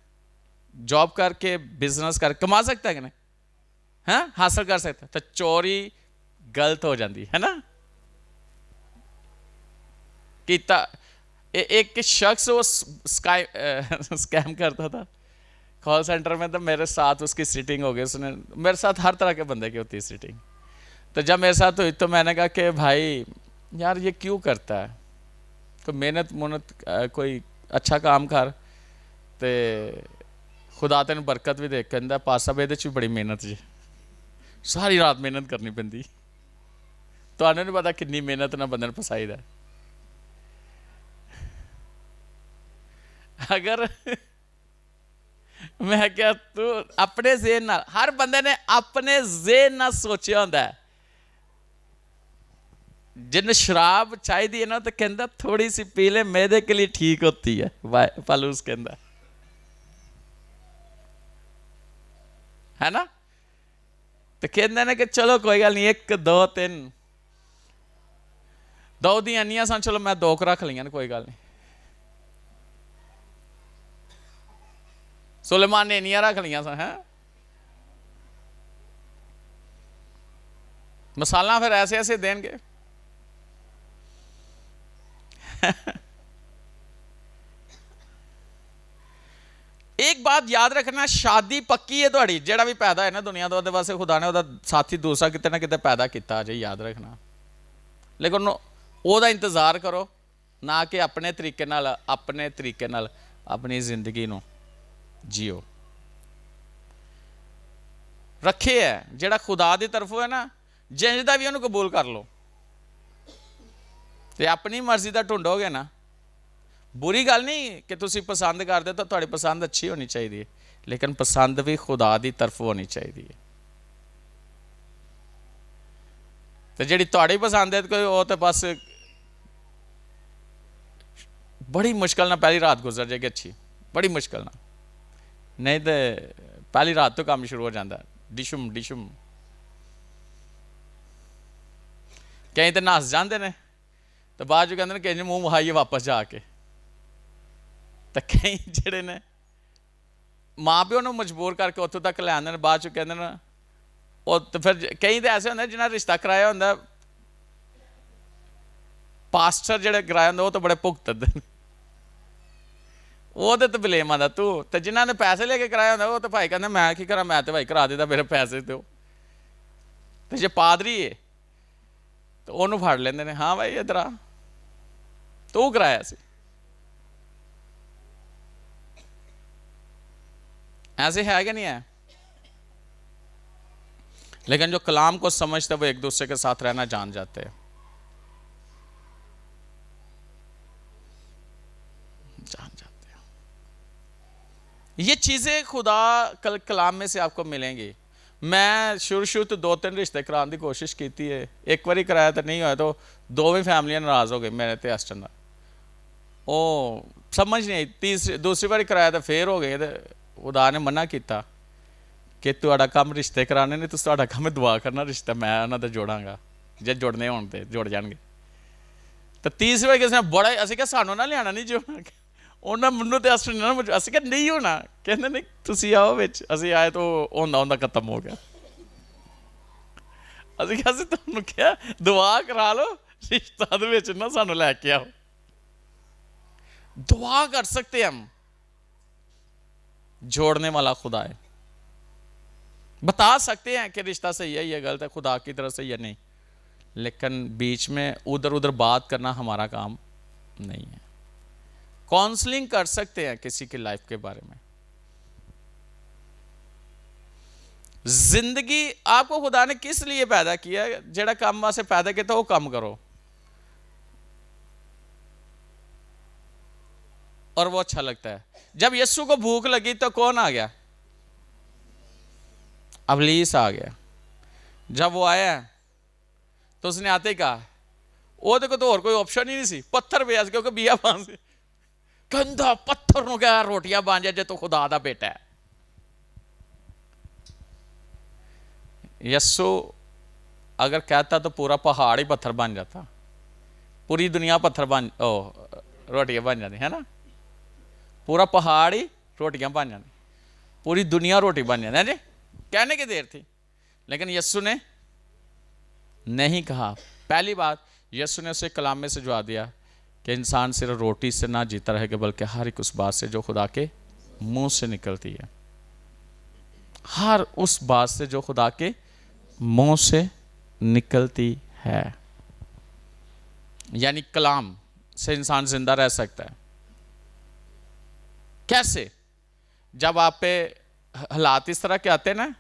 A: जॉब करके, बिजनेस करके कमा सकता है कि नहीं? हाँ, हासिल कर सकता है। तो चोरी गलत हो जाती है ना। किता एक शख्स वो स्कैम करता था कॉल सेंटर में, तो मेरे साथ उसकी सीटिंग हो गई। उसने मेरे साथ हर तरह के बंदे की होती है सीटिंग। तो जब मेरे साथ हुई तो मैंने कहा कि भाई यार ये क्यों करता है, कोई मेहनत कोई अच्छा काम कर, तो खुदा तेन बरकत भी दे। कहता पासा भी भी बड़ी मेहनत जी, सारी रात मेहनत करनी पैंदी। तो नहीं पता कितनी मेहनत ना बंदे फसाई दा। अगर मैं क्या, तू अपने ज़हन नाल, हर बंदे ने अपने ज़हन नाल सोचा होंदा है। जिन शराब चाहिए है ना, तो कहता थोड़ी सी पी ले, मैदे के लिए ठीक होती है। पालूस कहता है ना। तो कहते ने कि चलो कोई गल नहीं, एक दो तीन दो दी अन्नियां सन, चलो मैं दो रख लियां, कोई गल नहीं। सुलेमान ने इनियां रख लियां सन। हैं मसाला फिर ऐसे ऐसे देंगे। एक बात याद रखना, शादी पक्की है थोड़ी, जेड़ा भी पैदा है ना दुनिया तो वास्ते खुदा ने साथी दूसरा किते ना किते पैदा किया जे, याद रखना। लेकिन ओदा इंतजार करो, ना कि अपने तरीके नाल, अपने तरीके नाल अपनी जिंदगी नू जियो। रखे है जेड़ा खुदा की तरफों है ना, जिंदा भी उन्होंने कबूल कर लो। तो अपनी मर्जी का ढूंढोगे ना, बुरी गल नहीं कि तुसी पसंद करते, तो थोड़ी पसंद अच्छी होनी चाहिए, लेकिन पसंद भी खुदा की तरफों होनी चाहिए। तो जी थोड़ी पसंद है कोई, वो तो बस बड़ी मुश्किल ना पहली रात गुजर जाएगी अच्छी, बड़ी मुश्किल ना, नहीं तो पहली रात तो काम शुरू हो जाता है, डिशुम डिशुम। कई तो नस जाते हैं, तो बाद जो कहते हैं कई मूँह वहाइए वापस जाके। तो कई जेड़े ने माँ प्यो मजबूर करके उतों तक ले आते हैं, बाद चो कहते हैं, और तो फिर कई तो ऐसे होंगे जिन्हें रिश्ता कराया होंगे, पास्टर जेड़े कराया होंगे वो तो बड़े भुगतते हैं, वो तो ब्लेम आता तू। तो जिन्होंने पैसे लेके कराया होंगे वो तो भाई कहते मैं की करा, मैं तो भाई करा देता, मेरे पैसे दो। तो जे पादरी है तो उन्होंने फड़ लेंगे ने, हाँ भाई इधर आ, तू कराया सी। ऐसे है कि नहीं है? लेकिन जो कलाम को समझते वो एक दूसरे के साथ रहना जान जाते हैं, जान जाते हैं। ये चीजें खुदा कलाम में से आपको मिलेंगी। मैं शुरू तो 2-3 रिश्ते कराने की कोशिश की है, एक बार कराया तो नहीं हुआ, तो दोवें फैमिलियां नाराज हो गई मेरे ते एस टन, ओ समझ नहीं आई। दूसरी बार कराया तो फिर हो गए, तो खुदा ने मना किया कि तुहाड़ा काम रिश्ते कराने ने, तुहाड़ा काम दुआ करना, रिश्ता मैं उन्होंने जोड़ांगा, जे जुड़ने होने तो जुड़ जाएंगे। तो तीसरी बार किसी ने बड़ा असं क्या सानू ना लिया नहीं जोड़ना, उन्हें मैनू तो अस असं क्या नहीं होना, कहते नहीं तुम आओ बिच, असी आए तो होंदा होंदा खत्म हो गया। असं क्या तुम क्या दुआ करा लो, रिश्ता ना सानू लैके आओ। दुआ कर सकते हैं हम, जोड़ने वाला खुदा है, बता सकते हैं कि रिश्ता सही है या गलत है, खुदा की तरफ से या नहीं, लेकिन बीच में उधर उधर बात करना हमारा काम नहीं है। काउंसलिंग कर सकते हैं किसी की लाइफ के बारे में। जिंदगी आपको खुदा ने किस लिए पैदा किया? जेड़ा काम वास्ते पैदा किया था वो काम करो और वो अच्छा लगता है। जब यीशु को भूख लगी तो कौन आ गया? अबलीस आ गया। जब वो आया तो उसने आते ही कहा, वो देखो तो और कोई ऑप्शन ही नहीं सी, पत्थर बेच क्योंकि बिया बांस कंधा पत्थर नु क्या रोटियां बन जाए जे तो खुदा दा बेटा है। यीशु अगर कहता तो पूरा पहाड़ ही पत्थर बन जाता, पूरी दुनिया पत्थर बन रोटियां बन जाती है ना, पूरा पहाड़ ही रोटियां बन जाती, पूरी दुनिया रोटी बन जाती है जी। कहने की देर थी, लेकिन यीशु ने नहीं कहा। पहली बात यीशु ने उसे कलाम में से जवाब दिया कि इंसान सिर्फ रोटी से ना जीता रहेगा बल्कि हर एक उस बात से जो खुदा के मुंह से निकलती है। हर उस बात से जो खुदा के मुंह से निकलती है, यानी कलाम से इंसान जिंदा रह सकता है। कैसे? जब आप पे हालात इस तरह के आते हैं ना,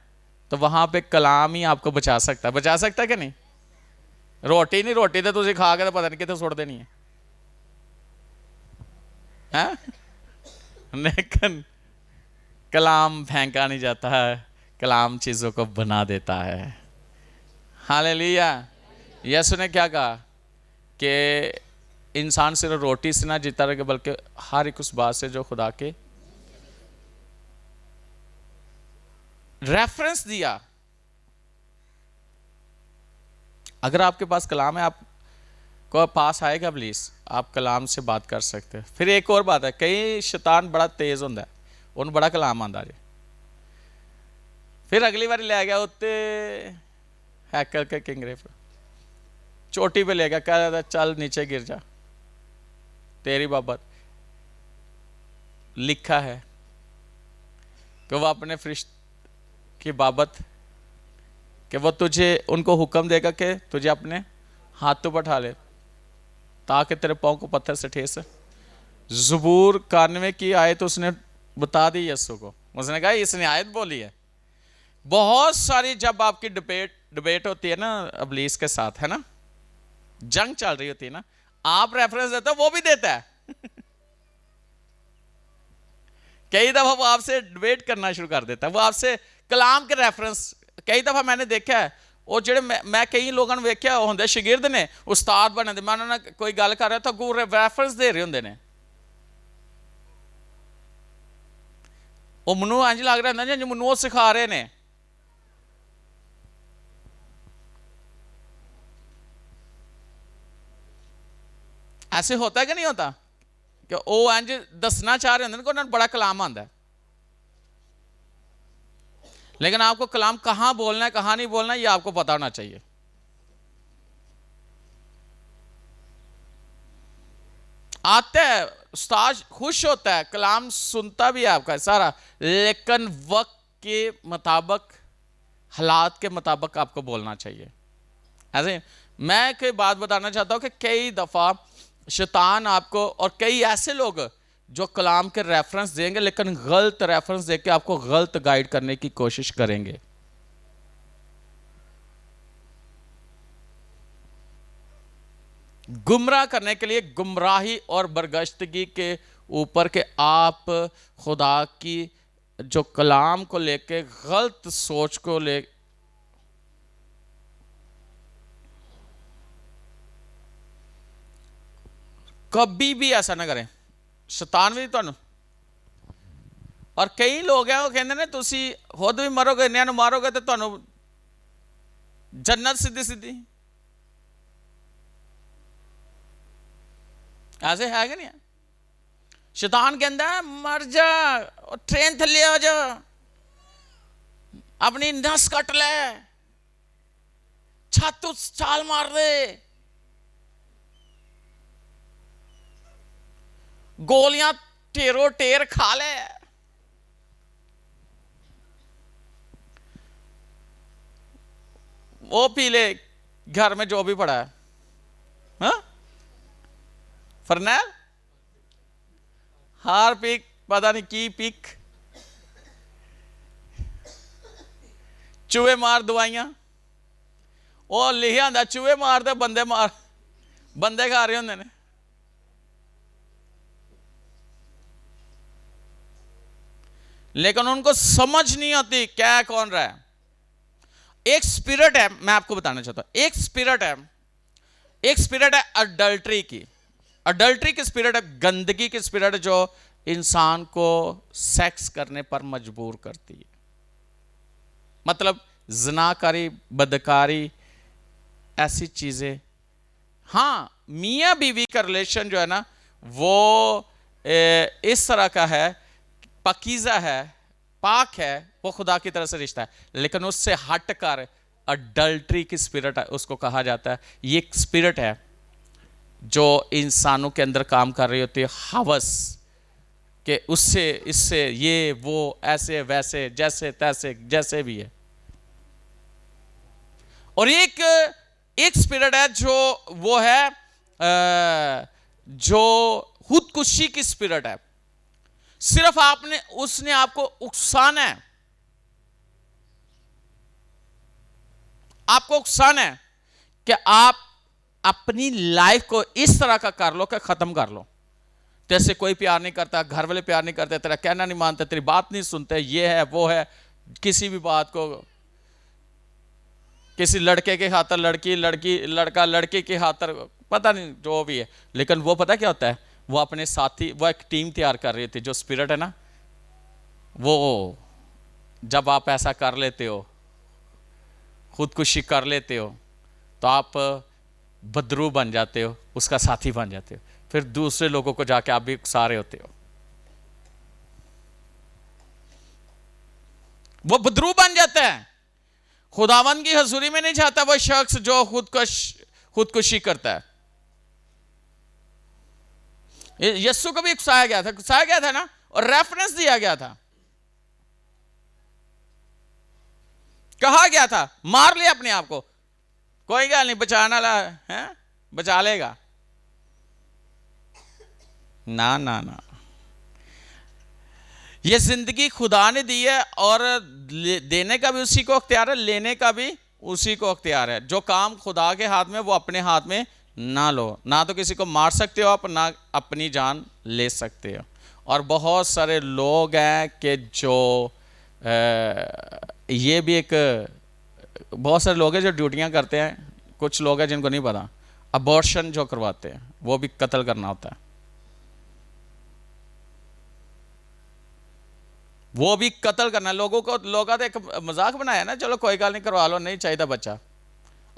A: तो वहां पे कलाम ही आपको बचा सकता है। बचा सकता है कि नहीं? रोटी नहीं, रोटी तो तुझे खा के तो पता नहीं कितने सुट देनी है, हैं? लेकिन कलाम फेंका नहीं जाता है, कलाम चीजों को बना देता है। हालेलुया। यीशु ने क्या कहा कि इंसान सिर्फ रोटी से ना जीता रहेगा बल्कि हर एक उस बात से जो खुदा के रेफरेंस दिया। अगर आपके पास कलाम है, आप को पास आएगा प्लीज, आप कलाम से बात कर सकते हैं। फिर एक और बात है, कई शैतान बड़ा तेज होता है, उन बड़ा कलाम आंदा जी, फिर अगली बार ले गया उत्ते हैकर के किंगरे पर चोटी पे ले गया, कह रहा था चल नीचे गिर जा, तेरी बाबत लिखा है कि वो अपने फरिश्त की बाबत कि वो तुझे उनको हुक्म देगा कि तुझे अपने हाथों पर उठा ले ताकि तेरे पाँव को पत्थर से ठेस। ज़बूर 91 की आयत उसने बता दी यीशु को, उसने कहा इसने आयत बोली है। बहुत सारी जब आपकी डिबेट होती है ना इब्लीस के साथ, है ना, जंग चल रही होती है ना, आप रेफरेंस देते हो वो भी देता है कई दफा वो आपसे डिबेट करना शुरू कर देता है, वो आपसे कलाम के रेफरेंस। कई दफा मैंने देखा है वो जेडे मैं कई लोगों ने वेख्या होंगे शागिर्द ने उस्ताद बने, मैं उन्होंने कोई गल कर रहा तो अगू रेफरेंस दे रहे होंगे ने, वो मैनू इंज लग रहा होंगे जिन्हें मैनू वो सिखा रहे ने। ऐसे होता है कि नहीं होता कि वो इंज दसना चाह रहे होंगे कि उन्होंने बड़ा कलाम आंदा है, लेकिन आपको कलाम कहां बोलना है कहां नहीं बोलना ये आपको पता होना चाहिए। आता है उस्ताद खुश होता है, कलाम सुनता भी है आपका सारा, लेकिन वक्त के मुताबिक हालात के मुताबिक आपको बोलना चाहिए। ऐसे मैं कोई बात बताना चाहता हूं कि कई दफा शैतान आपको और कई ऐसे लोग जो कलाम के रेफरेंस देंगे लेकिन गलत रेफरेंस देके आपको गलत गाइड करने की कोशिश करेंगे। गुमराह करने के लिए, गुमराही और बरगश्तगी के ऊपर के आप खुदा की जो कलाम को लेके गलत सोच को ले कभी भी ऐसा ना करें, शैतान भी तुहानू। और कई लोग हैं वो कहते ने तुसी खुद भी मरोगे, इन्होंने मारोगे तो तुहानू जन्नत सीधी सीधी। ऐसे है कि नहीं? शैतान कहता है मर जा, ट्रेन थले आ जा, अपनी नस कट ले, छत चाल मार दे, गोलियां टेरो टेर खा ले। वो पी ले घर में जो भी पड़ा है, हाँ? फरनैल हारपिक पता नहीं की पिक, चूहे मार दवाइयां, वो लिखा होंगे चूहे मारते बंदे खा रहे होंगे ने। लेकिन उनको समझ नहीं आती क्या कौन रहा है। एक स्पिरिट है, मैं आपको बताना चाहता हूं, एक स्पिरिट है अडल्ट्री की। अडल्ट्री की स्पिरिट है गंदगी की स्पिरिट, जो इंसान को सेक्स करने पर मजबूर करती है। मतलब ज़िनाकारी, बदकारी, ऐसी चीजें। हाँ, मियाँ बीवी का रिलेशन जो है ना वो इस तरह का है, पकीज़ा है, पाक है, वो खुदा की तरफ से रिश्ता है। लेकिन उससे हटकर अडल्ट्री की स्पिरिट है, उसको कहा जाता है। ये एक स्पिरिट है जो इंसानों के अंदर काम कर रही होती है, हवस कि उससे इससे ये वो ऐसे वैसे जैसे तैसे जैसे भी है। और एक स्पिरिट है जो वो है जो खुदकुशी की स्पिरिट है। सिर्फ उसने आपको उकसाना है, आपको उकसाना है कि आप अपनी लाइफ को इस तरह का कर लो कि खत्म कर लो। जैसे कोई प्यार नहीं करता, घर वाले प्यार नहीं करते, तेरा कहना नहीं मानते, तेरी बात नहीं सुनते, ये है वो है, किसी भी बात को, किसी लड़के के खातर लड़का लड़के के खातर, पता नहीं जो भी है। लेकिन वो पता क्या होता है, वो अपने साथी, वो एक टीम तैयार कर रही थी। जो स्पिरिट है ना, वो जब आप ऐसा कर लेते हो, खुदकुशी कर लेते हो, तो आप बदरू बन जाते हो, उसका साथी बन जाते हो। फिर दूसरे लोगों को जाके आप भी उकसा रहे होते हो। वो बदरू बन जाता है। खुदावंद की हजूरी में नहीं चाहता वो शख्स जो खुदकुशी करता है। यीशु को भी उकसाया गया था ना, और रेफरेंस दिया गया था, कहा गया था मार ले अपने आप को, कोई गल नहीं, बचाना ला है, बचा लेगा। ना ना ना, ये जिंदगी खुदा ने दी है, और देने का भी उसी को अख्तियार है, लेने का भी उसी को अख्तियार है। जो काम खुदा के हाथ में, वो अपने हाथ में ना लो। ना तो किसी को मार सकते हो आप, ना अपनी जान ले सकते हो। और बहुत सारे लोग हैं कि जो ये भी एक, बहुत सारे लोग हैं जो ड्यूटियां करते हैं। कुछ लोग हैं जिनको नहीं पता, अबॉर्शन जो करवाते हैं, वो भी कत्ल करना होता है, वो भी कत्ल करना है। लोगों तो एक मजाक बनाया ना, चलो कोई गल नहीं, करवा लो, नहीं चाहिए बच्चा।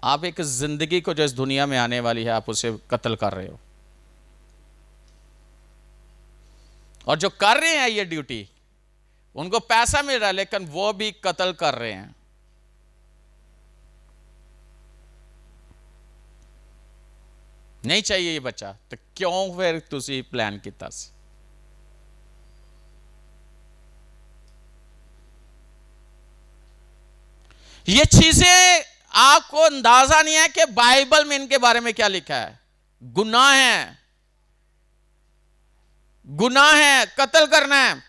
A: आप एक जिंदगी को जो इस दुनिया में आने वाली है, आप उसे कत्ल कर रहे हो। और जो कर रहे हैं ये ड्यूटी, उनको पैसा मिल रहा है, लेकिन वो भी कत्ल कर रहे हैं। नहीं चाहिए ये बच्चा, तो क्यों फिर तुसी प्लान किया? ये चीजें आपको अंदाजा नहीं है कि बाइबल में इनके बारे में क्या लिखा है। गुनाह है, गुनाह है, कत्ल करना है।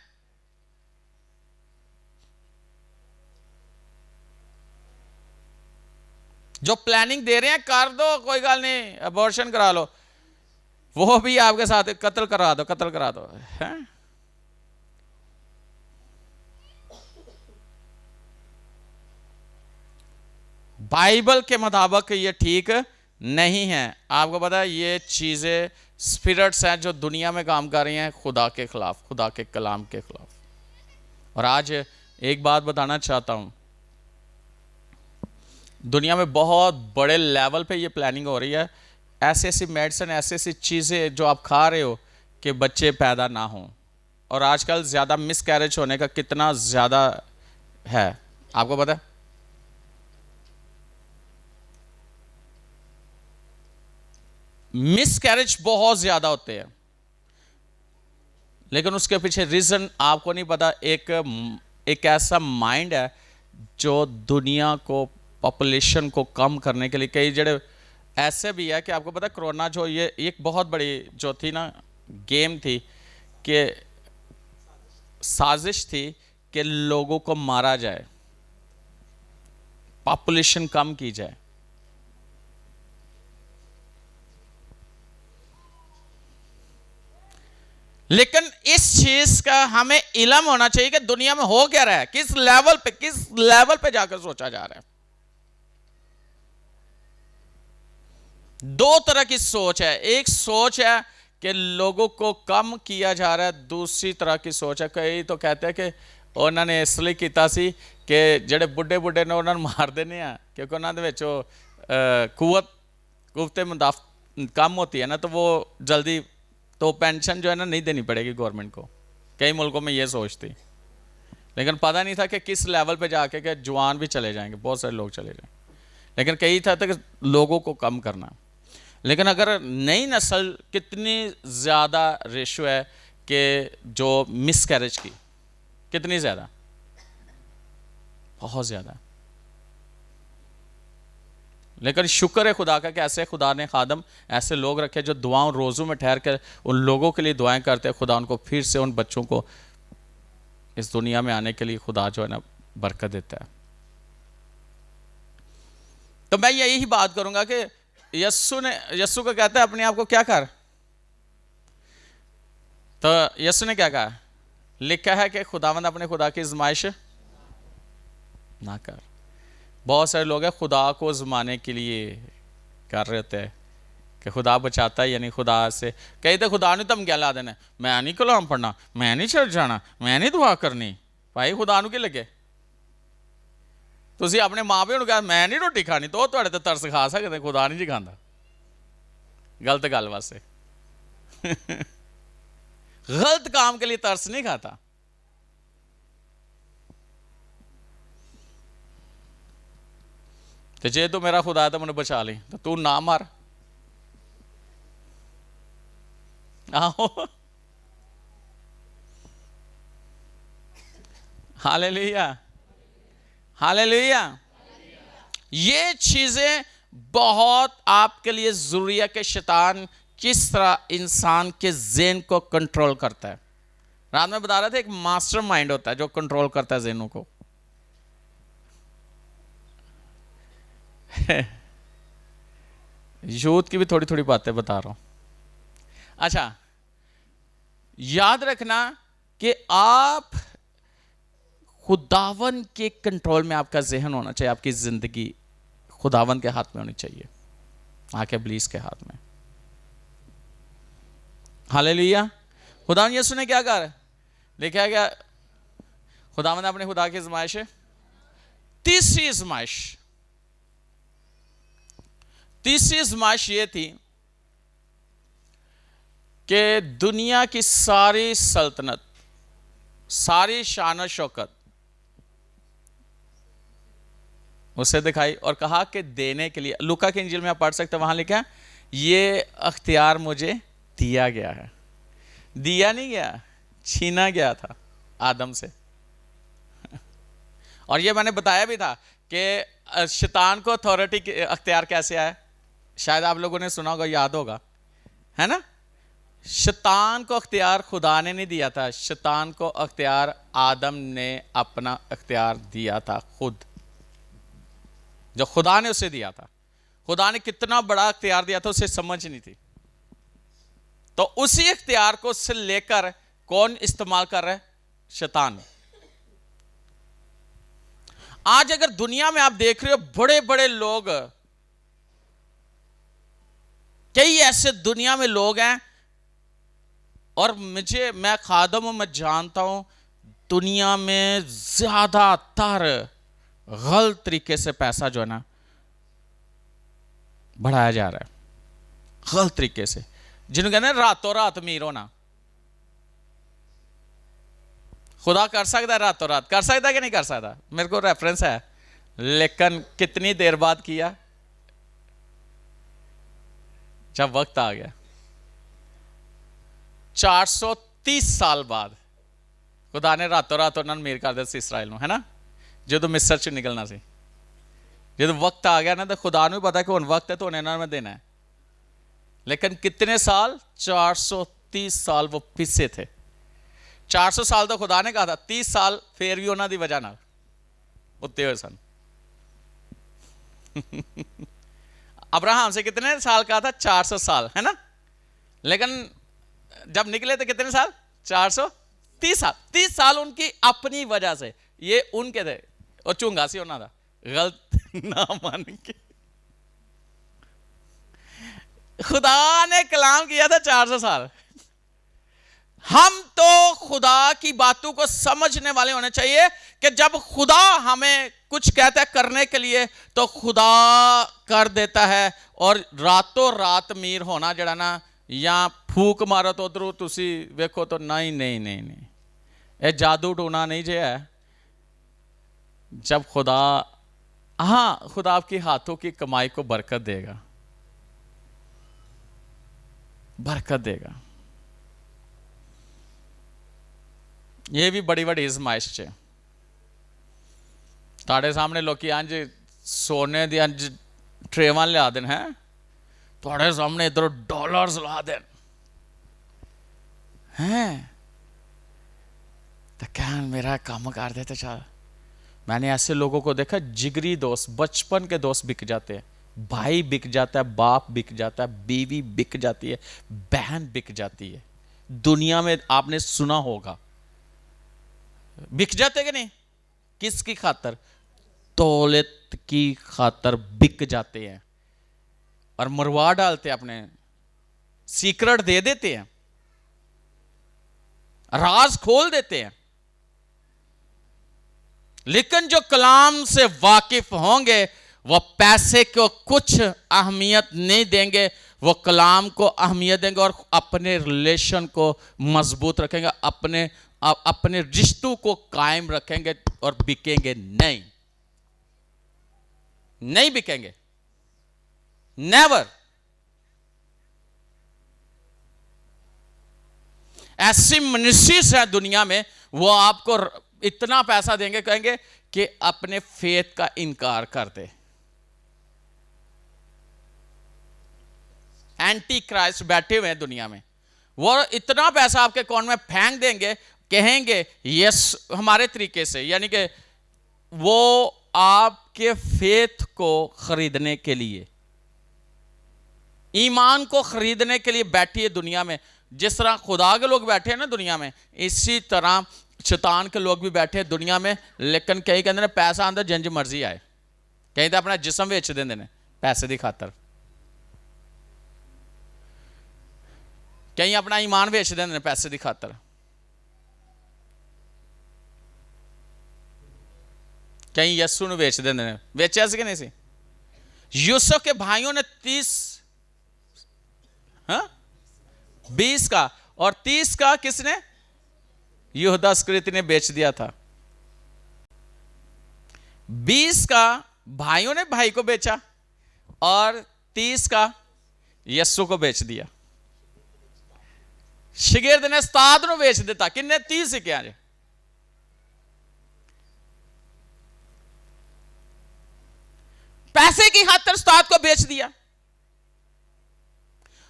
A: जो प्लानिंग दे रहे हैं, कर दो, कोई गल नहीं, अबॉर्शन करा लो, वो भी आपके साथ कत्ल करा दो, कत्ल करा दो है? बाइबल के मुताबिक ये ठीक नहीं है। आपको पता है ये चीजें स्पिरिट्स हैं जो दुनिया में काम कर रही हैं खुदा के खिलाफ, खुदा के कलाम के खिलाफ। और आज एक बात बताना चाहता हूं, दुनिया में बहुत बड़े लेवल पे ये प्लानिंग हो रही है। ऐसी ऐसी मेडिसिन, ऐसी ऐसी चीजें जो आप खा रहे हो कि बच्चे पैदा ना हों। और आजकल ज्यादा मिसकैरेज होने का कितना ज्यादा है, आपको पता है? मिसकैरेज बहुत ज्यादा होते हैं, लेकिन उसके पीछे रीजन आपको नहीं पता। एक ऐसा माइंड है जो दुनिया को, पॉपुलेशन को कम करने के लिए, कई जड़े ऐसे भी है कि आपको पता, कोरोना जो ये एक बहुत बड़ी जो थी ना गेम थी, कि साजिश थी कि लोगों को मारा जाए, पॉपुलेशन कम की जाए। लेकिन इस चीज का हमें इल्म होना चाहिए कि दुनिया में हो क्या रहा है, किस लेवल पे जाकर सोचा जा रहा है। दो तरह की सोच है, एक सोच है कि लोगों को कम किया जा रहा है, दूसरी तरह की सोच है, कई तो कहते हैं कि उन्होंने इसलिए किया सी कि ਜਿਹੜੇ बुढ़े बुढ़े ने उन्होंने मार देने हैं, क्योंकि उन्होंने ਵਿੱਚ कुवत मुदाफ कम होती है ना, तो वो जल्दी तो पेंशन जो है ना नहीं देनी पड़ेगी गवर्नमेंट को। कई मुल्कों में ये सोच थी, लेकिन पता नहीं था कि किस लेवल पे जाके कि जवान भी चले जाएंगे, बहुत सारे लोग चले जाएंगे। लेकिन कई था कि लोगों को कम करना। लेकिन अगर नई नस्ल, कितनी ज़्यादा रेशो है कि जो मिसकैरेज की, कितनी ज़्यादा, बहुत ज़्यादा। लेकिन शुक्र है खुदा का कि ऐसे खुदा ने खादम, ऐसे लोग रखे जो दुआओं रोज़ों में ठहर कर उन लोगों के लिए दुआएं करते हैं। खुदा उनको फिर से, उन बच्चों को इस दुनिया में आने के लिए खुदा जो है ना बरकत देता है। तो मैं यही बात करूंगा कि यस्सु को कहता है अपने आप को क्या कर, तो यस्सु ने क्या कहा, लिखा है कि खुदावंद अपने खुदा की आजमाइश ना कर। बहुत सारे लोग हैं खुदा को आजमाने के लिए कर रहे होते हैं कि खुदा बचाता है, यानी खुदा से कहीं तो खुदा ने तुम क्या ला देना, मैं नहीं कलाम पढ़ना, मैं नहीं चढ़ जाना, मैं नहीं दुआ करनी। भाई खुदा ਨੂੰ ਕੀ ਲੱਗੇ, ਤੁਸੀਂ ਆਪਣੇ ਮਾਪਿਆਂ ਨੂੰ ਕਹਾਂ ਮੈਂ ਨਹੀਂ ਰੋਟੀ ਖਾਣੀ, तो ਤੁਹਾਡੇ ਤੇ ਤਰਸ ਖਾ ਸਕਦੇ, खुदा नहीं जी खांदा। गलत गल वास्ते गलत काम के लिए तरस नहीं खाता। तो जे तू मेरा खुदा है तो मैंने बचा ली, तो तू ना मार। आओ हालेलुया, हालेलुया। ये चीजें बहुत आपके लिए जरूरी है कि शैतान किस तरह इंसान के ज़हन को कंट्रोल करता है। रात में बता रहे थे, एक मास्टर माइंड होता है जो कंट्रोल करता है ज़हनों को। यूथ की भी थोड़ी थोड़ी बातें बता रहा हूं। अच्छा, याद रखना कि आप खुदावन के कंट्रोल में आपका जहन होना चाहिए, आपकी जिंदगी खुदावन के हाथ में होनी चाहिए, आके इब्लीस के हाथ में। हालेलुया। खुदावन यीशु ने क्या कहा, लिखा है क्या, खुदावन ने अपने खुदा की आजमाइश, तीसरी आजमाइश ये थी कि दुनिया की सारी सल्तनत, सारी शान और शौकत उसे दिखाई और कहा कि देने के लिए। लूका की इंजील में आप पढ़ सकते हैं, वहां लिखा है ये अख्तियार मुझे दिया गया है। दिया नहीं गया, छीना गया था आदम से। और ये मैंने बताया भी था कि शैतान को अथॉरिटी अख्तियार कैसे आया, शायद आप लोगों ने सुना होगा, याद होगा, है ना। शैतान को अख्तियार खुदा ने नहीं दिया था, शैतान को अख्तियार आदम ने अपना अख्तियार दिया था खुद, जो खुदा ने उसे दिया था। खुदा ने कितना बड़ा अख्तियार दिया था उसे समझ नहीं थी, तो उसी अख्तियार को उससे लेकर कौन इस्तेमाल कर रहा है, शैतान। आज अगर दुनिया में आप देख रहे हो बड़े बड़े लोग, कई ऐसे दुनिया में लोग हैं, और मैं खादम हूं, मैं जानता हूं दुनिया में ज्यादातर गलत तरीके से पैसा जो है ना बढ़ाया जा रहा है, गलत तरीके से, जिन्होंने कहते हैं रातों रात अमीर होना। खुदा कर सकता है रातों रात, कर सकता है कि नहीं कर सकता, मेरे को रेफरेंस है, लेकिन कितनी देर बाद किया, जब वक्त आ गया। 430 साल बाद खुदा ने रातों रात उन्होंने अमीर कर दिया इसराइल में, है ना, जो तो मिस्र च निकलना सी। जो वक्त आ गया ना, तो खुदा ने पता कि हुण वक्त है तो इन्होंने में देना है। लेकिन कितने साल, 430 साल वो पीछे थे। 400 ਸਾਲ ਤਾਂ ਖੁਦਾ ਨੇ ਕਹਾ था, 30 ਸਾਲ ਫੇਰ ਵੀ ਉਹਨਾਂ ਦੀ ਵਜ੍ਹਾ ਨਾਲ ਉੱਤੇ ਹੋਏ ਸਨ। अब्राहम से कितने साल कहा था? 400 साल, है ना? लेकिन जब निकले तो कितने साल? 430 साल। 30 साल उनकी अपनी वजह से, ये उनके थे और चुंगा सी होना था गलत ना मान के। खुदा ने कलाम किया था 400 साल। हम तो खुदा की बातों को समझने वाले होने चाहिए कि जब खुदा हमें कुछ कहता है करने के लिए तो खुदा कर देता है। और रातों रात मीर होना जड़ा ना, या फूक मारो तो उधरों तुसी वेखो तो नहीं नहीं नहीं नहीं, ये जादू टूना नहीं जे है। जब खुदा, हाँ, खुदा आपकी हाथों की कमाई को बरकत देगा, बरकत देगा। ये भी बड़ी बड़ी आजमाइश है। ताड़े सामने लोग अंज सोने दी अंज ट्रेवां लिया देन है, थोड़े सामने इधर डॉलर्स ला देन हैं, तो क्या मेरा काम कर देते चल। मैंने ऐसे लोगों को देखा, जिगरी दोस्त, बचपन के दोस्त बिक जाते हैं, भाई बिक जाता है, बाप बिक जाता है, बीवी बिक जाती है, बहन बिक जाती है। दुनिया में आपने सुना होगा, बिक जाते कि नहीं? किसकी खातर? दौलत की खातर बिक जाते हैं और मरवा डालते हैं, अपने सीक्रेट दे देते हैं, राज खोल देते हैं। लेकिन जो कलाम से वाकिफ होंगे वो पैसे को कुछ अहमियत नहीं देंगे, वो कलाम को अहमियत देंगे और अपने रिलेशन को मजबूत रखेंगे, अपने रिश्तों को कायम रखेंगे और बिकेंगे नहीं, नहीं बिकेंगे, नेवर। ऐसी मिनिस्ट्रीज है दुनिया में, वो आपको इतना पैसा देंगे, कहेंगे कि अपने फेथ का इनकार कर दे। एंटी क्राइस्ट बैठे हुए हैं दुनिया में, वो इतना पैसा आपके अकाउंट में फेंक देंगे, कहेंगे यस हमारे तरीके से, यानी कि वो आपके फेथ को खरीदने के लिए, ईमान को खरीदने के लिए बैठी है दुनिया में। जिस तरह खुदा के लोग बैठे हैं ना दुनिया में, इसी तरह शैतान के लोग भी बैठे हैं दुनिया में। लेकिन कई कहते हैं पैसा आंदा जिंज मर्जी आए, कहीं तो अपना जिस्म बेच देंगे ने पैसे की खातर, कहीं अपना ईमान बेच देंगे पैसे की खातर, कहीं यस्सु ਨੂੰ बेच देंगे ने। बेचा कि नहीं सी? यूसुफ के भाइयों ने 20 का और 30 का किसने? यहूदा इस्करियोती ने बेच दिया था। 20 का भाइयों ने भाई को बेचा और 30 का यस्सु को बेच दिया। शिगिर्द ने उस्ताद को बेच दिता। किन्ने? 30 सिक्कियां जे। पैसे की खातिर उस्ताद को बेच दिया।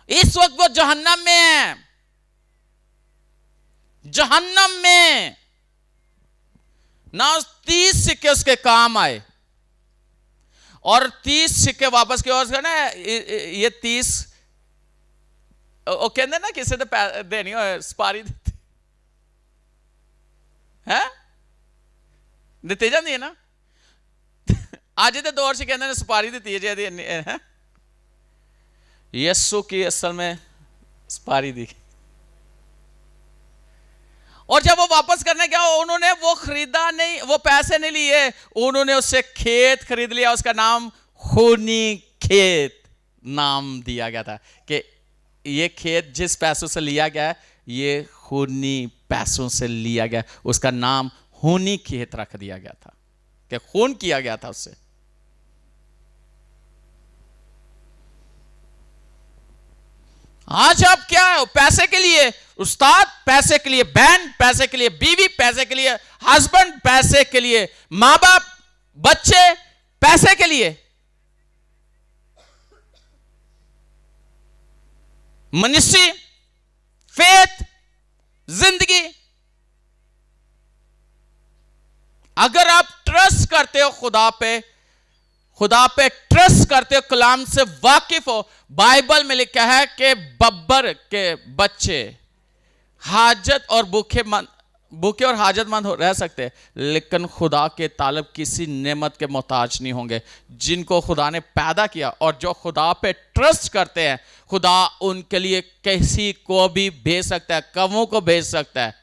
A: इस वक्त वो जहन्नम में है, जहन्नम में। ना 30 सिक्के उसके काम आए और 30 सिक्के वापस किए। और ना ये 30 वो कहते ना किसी ने देनी हो सपारी है दिती जाती है ना। आज के दौर से कहते सपारी दी है। यस्सु की असल में सपारी दी। और जब वो वापस करने गया, उन्होंने वो खरीदा नहीं, वो पैसे नहीं लिए, उन्होंने उससे खेत खरीद लिया। उसका नाम खूनी खेत नाम दिया गया था कि ये खेत जिस पैसों से लिया गया, ये खूनी पैसों से लिया गया। उसका नाम खूनी खेत रख दिया गया था कि खून किया गया था उससे। आज आप क्या है? पैसे के लिए उस्ताद, पैसे के लिए बहन, पैसे के लिए बीवी, पैसे के लिए हस्बैंड, पैसे के लिए मां बाप, बच्चे, पैसे के लिए मिनिस्ट्री, फेथ, जिंदगी, अगर आप ट्रस्ट करते हो खुदा पे ट्रस्ट करते हो, कलाम से वाकिफ हो, बाइबल में लिखा है कि बब्बर के बच्चे हाजत और भूखे और हाजतमंद रह सकते हैं, लेकिन खुदा के तालब किसी नेमत के मोहताज नहीं होंगे। जिनको खुदा ने पैदा किया और जो खुदा पे ट्रस्ट करते हैं, खुदा उनके लिए किसी को भी भेज सकता है, कवों को भेज सकता है,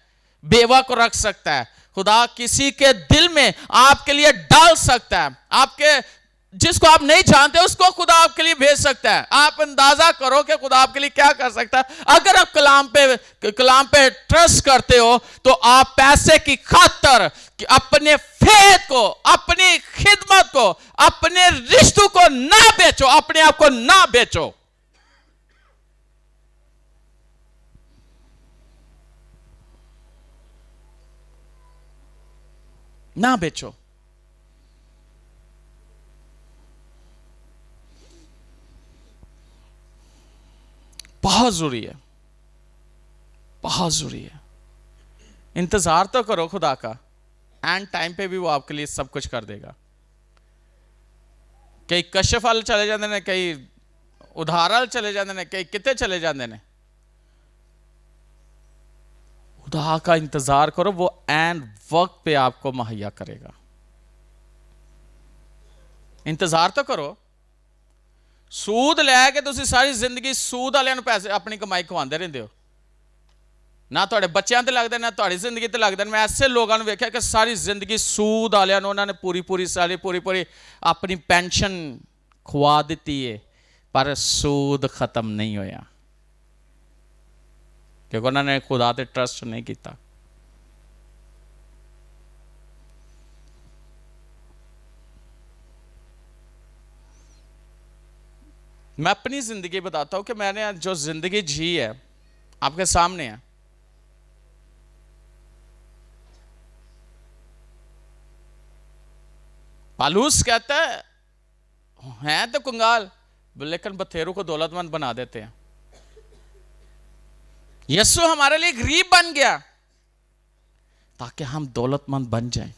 A: बेवा को रख सकता है। खुदा किसी के दिल में आपके लिए डाल सकता है, आपके जिसको आप नहीं जानते उसको खुदा आपके लिए भेज सकता है। आप अंदाजा करो कि खुदा आपके लिए क्या कर सकता है। अगर आप कलाम पे ट्रस्ट करते हो तो आप पैसे की खातर अपने फेथ को, अपनी खिदमत को, अपने रिश्तों को ना बेचो, अपने आप को ना बेचो। ना बेचो। बहुत जरूरी है, बहुत जरूरी है। इंतजार तो करो खुदा का, एंड टाइम पे भी वो आपके लिए सब कुछ कर देगा। कई कशफ वाले चले जाते ने, कई उधार वाले चले जाते ने, कई कितने चले जाते ने। खुदा का इंतजार करो, वो एंड वक्त पे आपको मुहैया करेगा। इंतजार तो करो। सूद लैके तुसी सारी जिंदगी सूद वाले पैसे अपनी कमाई खवाते रहते हो, ना थोड़े बच्चों ते लगते, ना थोड़ी जिंदगी ते लगते। मैं ऐसे लोगों ने वेख्या कि सारी जिंदगी सूद वाले उन्होंने पूरी अपनी पेंशन खुआ दी है, पर सूद खत्म नहीं होया, क्योंकि उन्होंने खुदा ते ट्रस्ट नहीं किया। मैं अपनी जिंदगी बताता हूं कि मैंने जो जिंदगी जी है आपके सामने है। पालूस कहता है तो कंगाल, लेकिन बथेरों को दौलतमंद बना देते हैं। यीशु हमारे लिए गरीब बन गया ताकि हम दौलतमंद बन जाएं।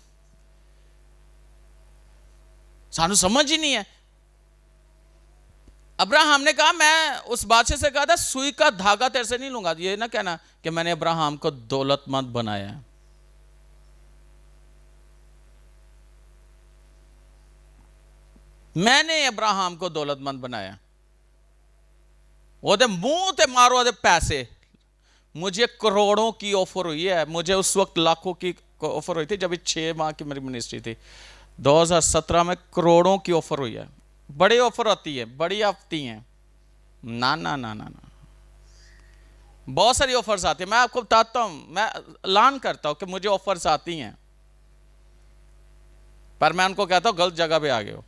A: सानू समझ ही नहीं है। अब्राहम ने कहा, मैं उस बादशाह से कहा था सुई का धागा तेरे से नहीं लूंगा। ये ना कहना कि मैंने अब्राहम को दौलतमंद बनाया है। मैंने अब्राहम को दौलतमंद बनाया। वो मुंह ते मारो दे पैसे। मुझे करोड़ों की ऑफर हुई है, मुझे उस वक्त लाखों की ऑफर हुई थी जब 6 माह की मेरी मिनिस्ट्री थी। 2017 में करोड़ों की ऑफर हुई है। बड़ी ऑफर आती है, बड़ी आती हैं। ना ना ना ना ना, बहुत सारी ऑफर्स आती है। मैं आपको बताता हूं, मैं ऐलान करता हूं कि मुझे ऑफर्स आती हैं, पर मैं उनको कहता हूं गलत जगह पे आ गए हो।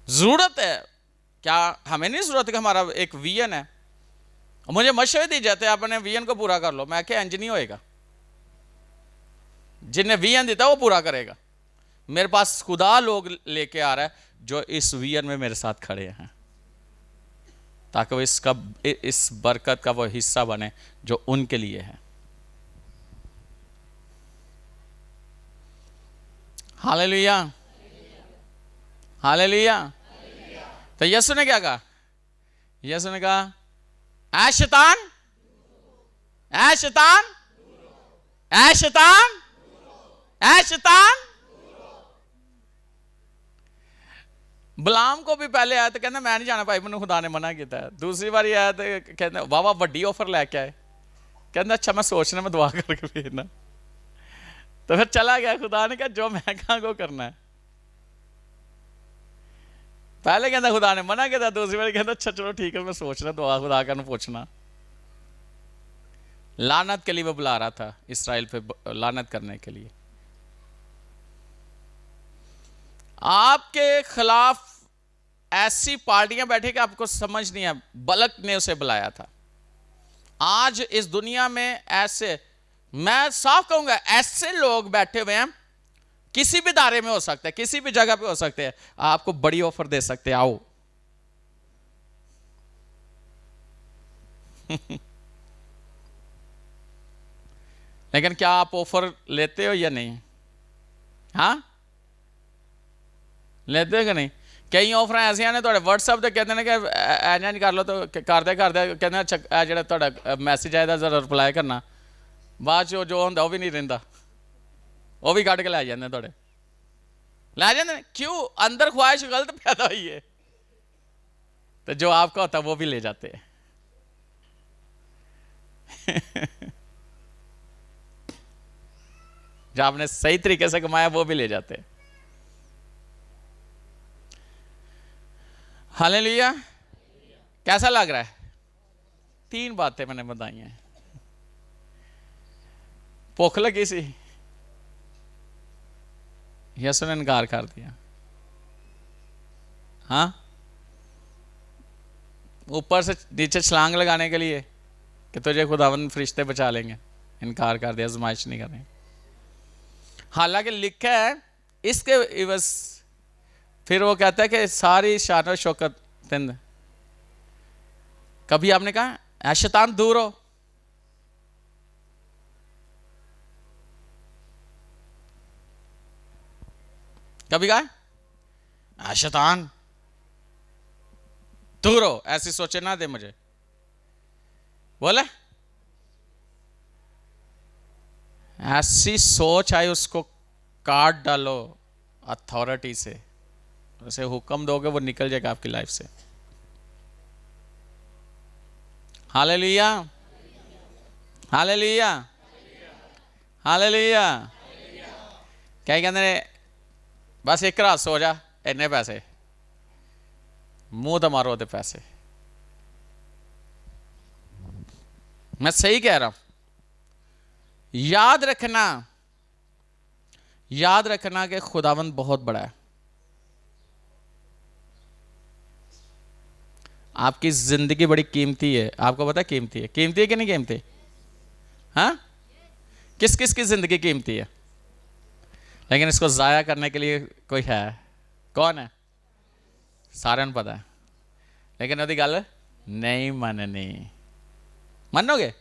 A: जरूरत है क्या? हमें नहीं जरूरत है कि हमारा एक विजन है, मुझे मशवरे दी जाते हैं अपने विजन को पूरा कर लो। मैं क्या इंज नहीं होएगा, जिन्हें विजन देता वो पूरा करेगा। मेरे पास खुदा लोग लेके आ रहा है जो इस विजन में मेरे साथ खड़े हैं, ताकि वो इस बरकत का वो हिस्सा बने जो उनके लिए है। Hallelujah, hallelujah. तो यीशु ने क्या कहा? यीशु ने कहा, ऐ शैतान, ऐ शैतान, ऐ शैतान, ऐ शैतान। बलाम को भी पहले आया तो कहना मैं नहीं जाना भाई, मैंने खुदा ने मना किया। दूसरी बार आया तो कहना वाह वड्डी ऑफर लैके आए। कहना अच्छा मैं सोचना, मैं दुआ करके भेजना। तो फिर चला गया। खुदा ने कहा जो मैं कहा को करना है। पहले कहता खुदा ने मना किया, दूसरी बार कहता अच्छा चलो ठीक है मैं सोचना, दुआ खुदा का पूछना। लानत के लिए वो बुला रहा था इसराइल पे, लानत करने के लिए। आपके खिलाफ ऐसी पार्टियां बैठी कि आपको समझ नहीं है। बलक ने उसे बुलाया था। आज इस दुनिया में ऐसे, मैं साफ कहूंगा, ऐसे लोग बैठे हुए हैं, किसी भी दायरे में हो सकते हैं, किसी भी जगह पे हो सकते हैं, आपको बड़ी ऑफर दे सकते हैं। आओ लेकिन क्या आप ऑफर लेते हो या नहीं? हाँ, लेते हो कि नहीं? कई ऑफर ऐसियां ने ਤੁਹਾਡੇ WhatsApp ਤੇ ਕਹਿੰਦੇ ਨੇ ਕਿ ਐਂ ਕਰ ਲਓ ਤਾਂ ਕਰਦੇ ਕਹਿੰਦੇ ਅੱਛਾ ਜਿਹੜਾ ਤੁਹਾਡਾ ਮੈਸੇਜ ਆਇਆ ਜ਼ਰਾ ਰਿਪਲਾਈ ਕਰਨਾ, ਬਾਅਦ ਚ ਜੋ ਹੁੰਦਾ ਉਹ ਵੀ ਨਹੀਂ ਰਹਿੰਦਾ, ਉਹ ਵੀ ਕੱਢ ਕੇ ਲੈ ਜਾਂਦੇ ਤੁਹਾਡੇ, ਲੈ ਜਾਂਦੇ ਨੇ। क्यों? अंदर ख्वाहिश गलत पैदा हुई है, तो जो आपका होता है वो भी ले जाते हैं। जो आपने सही तरीके से कमाया वो भी ले जाते हैं। हालेलुया। कैसा लग रहा है? 3 बातें मैंने बताई हैं। भूख लगी सी, यसु ने इनकार कर दिया। हाँ, ऊपर से नीचे छलांग लगाने के लिए कि तुझे खुदावंद फरिश्ते बचा लेंगे, इनकार कर दिया, आजमाइश नहीं करनी। हालांकि लिखा है इसके इवज फिर वो कहता है कि सारी शान और शौकत तिंद। कभी आपने कहा ऐ शैतान दूर हो? कभी कहा ऐ शैतान दूर हो, ऐसी सोचे ना दे मुझे? बोले ऐसी सोच आई उसको काट डालो अथॉरिटी से, उसे हुक्म दोगे वो निकल जाएगा आपकी लाइफ से। Hallelujah, hallelujah, hallelujah. क्या कहते हैं? बस एक रात सो जा, इन्ने पैसे मुंह तो मारो ते पैसे। मैं सही कह रहा हूं? याद रखना, याद रखना कि खुदावंद बहुत बड़ा है। आपकी जिंदगी बड़ी कीमती है। आपको पता है कीमती है? कीमती है कि नहीं कीमती? हाँ, किस किस की जिंदगी कीमती है? लेकिन इसको जाया करने के लिए कोई है? कौन है? सारे ने पता है, लेकिन ओदी गल नहीं मननी। मनोगे?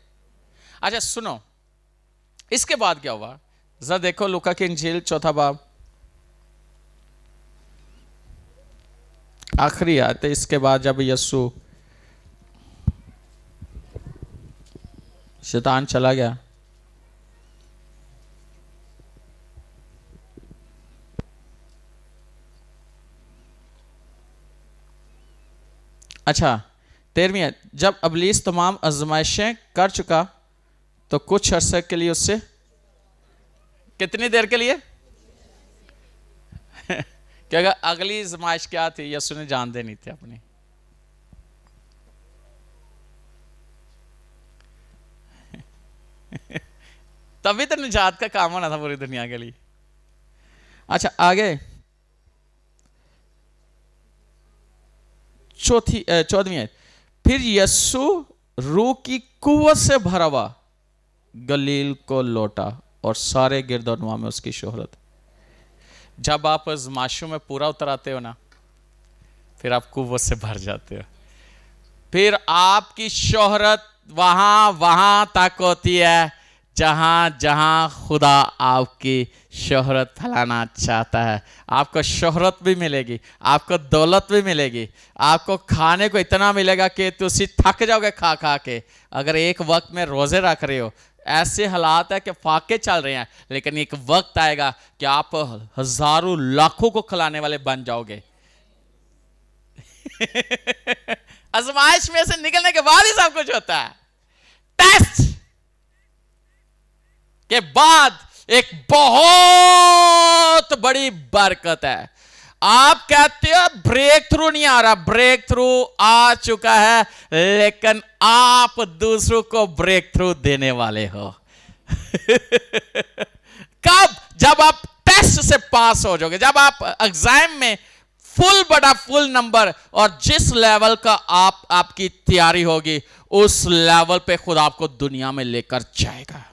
A: अच्छा सुनो, इसके बाद क्या हुआ जरा देखो, लूका की इंजील 4 बाब आखिरी आयत है। इसके बाद जब यीशु शैतान चला गया, अच्छा 13वीं आयत, जब इब्लीस तमाम आजमाइशें कर चुका तो कुछ अरसे के लिए उससे, कितनी देर के लिए? क्या अगली आजमाइश क्या थी यीशु ने जानते नहीं थे अपनी। तभी तो निजात का काम होना था पूरी दुनिया के लिए। अच्छा आगे 14वीं आयत, फिर यीशु रूह की कुव्वत से भरा हुआ गलील को लौटा और सारे गिरदोनवा में उसकी शोहरत। जब आप आजमाइशों में पूरा उतर आते हो ना, फिर आप कुव्वत से भर जाते हो, फिर आपकी शोहरत वहां तक होती है जहां जहां खुदा आपकी शोहरत फैलाना चाहता है। आपको शोहरत भी मिलेगी, आपको दौलत भी मिलेगी, आपको खाने को इतना मिलेगा कि तुम थक जाओगे खा खा के। अगर एक वक्त में रोजे रख रहे हो, ऐसे हालात है कि फाके चल रहे हैं, लेकिन एक वक्त आएगा कि आप हजारों लाखों को खिलाने वाले बन जाओगे। आजमाइश में से निकलने के बाद ही सब कुछ होता है। टेस्ट के बाद एक बहुत बड़ी बरकत है। आप कहते हो ब्रेक थ्रू नहीं आ रहा, ब्रेक थ्रू आ चुका है, लेकिन आप दूसरों को ब्रेक थ्रू देने वाले हो। कब? जब आप टेस्ट से पास हो जाओगे, जब आप एग्जाम में फुल नंबर, और जिस लेवल का आपकी तैयारी होगी उस लेवल पे खुद आपको दुनिया में लेकर जाएगा।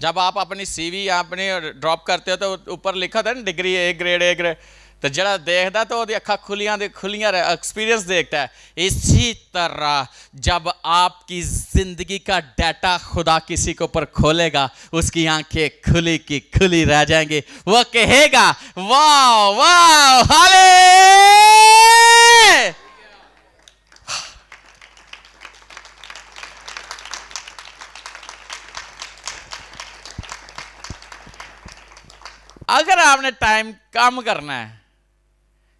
A: जब आप अपनी सीवी अपनी ड्रॉप करते हो तो ऊपर लिखा था ना डिग्री ए ग्रेड, तो जड़ा देखता तो वो अखा खुलियां एक्सपीरियंस देखता है। इसी तरह जब आपकी जिंदगी का डाटा खुदा किसी के ऊपर खोलेगा, उसकी आंखें खुली की खुली रह जाएंगी। वो कहेगा वाह वाह हाले। अगर आपने टाइम कम करना है,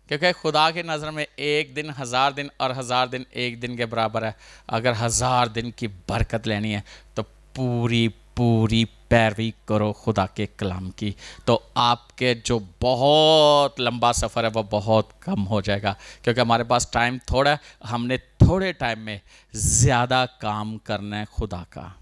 A: क्योंकि खुदा की नज़र में एक दिन 1000 दिन और 1000 दिन एक दिन के बराबर है। अगर 1000 दिन की बरकत लेनी है तो पूरी पूरी पैरवी करो खुदा के कलाम की, तो आपके जो बहुत लंबा सफ़र है वो बहुत कम हो जाएगा। क्योंकि हमारे पास टाइम थोड़ा है, हमने थोड़े टाइम में ज़्यादा काम करना है खुदा का।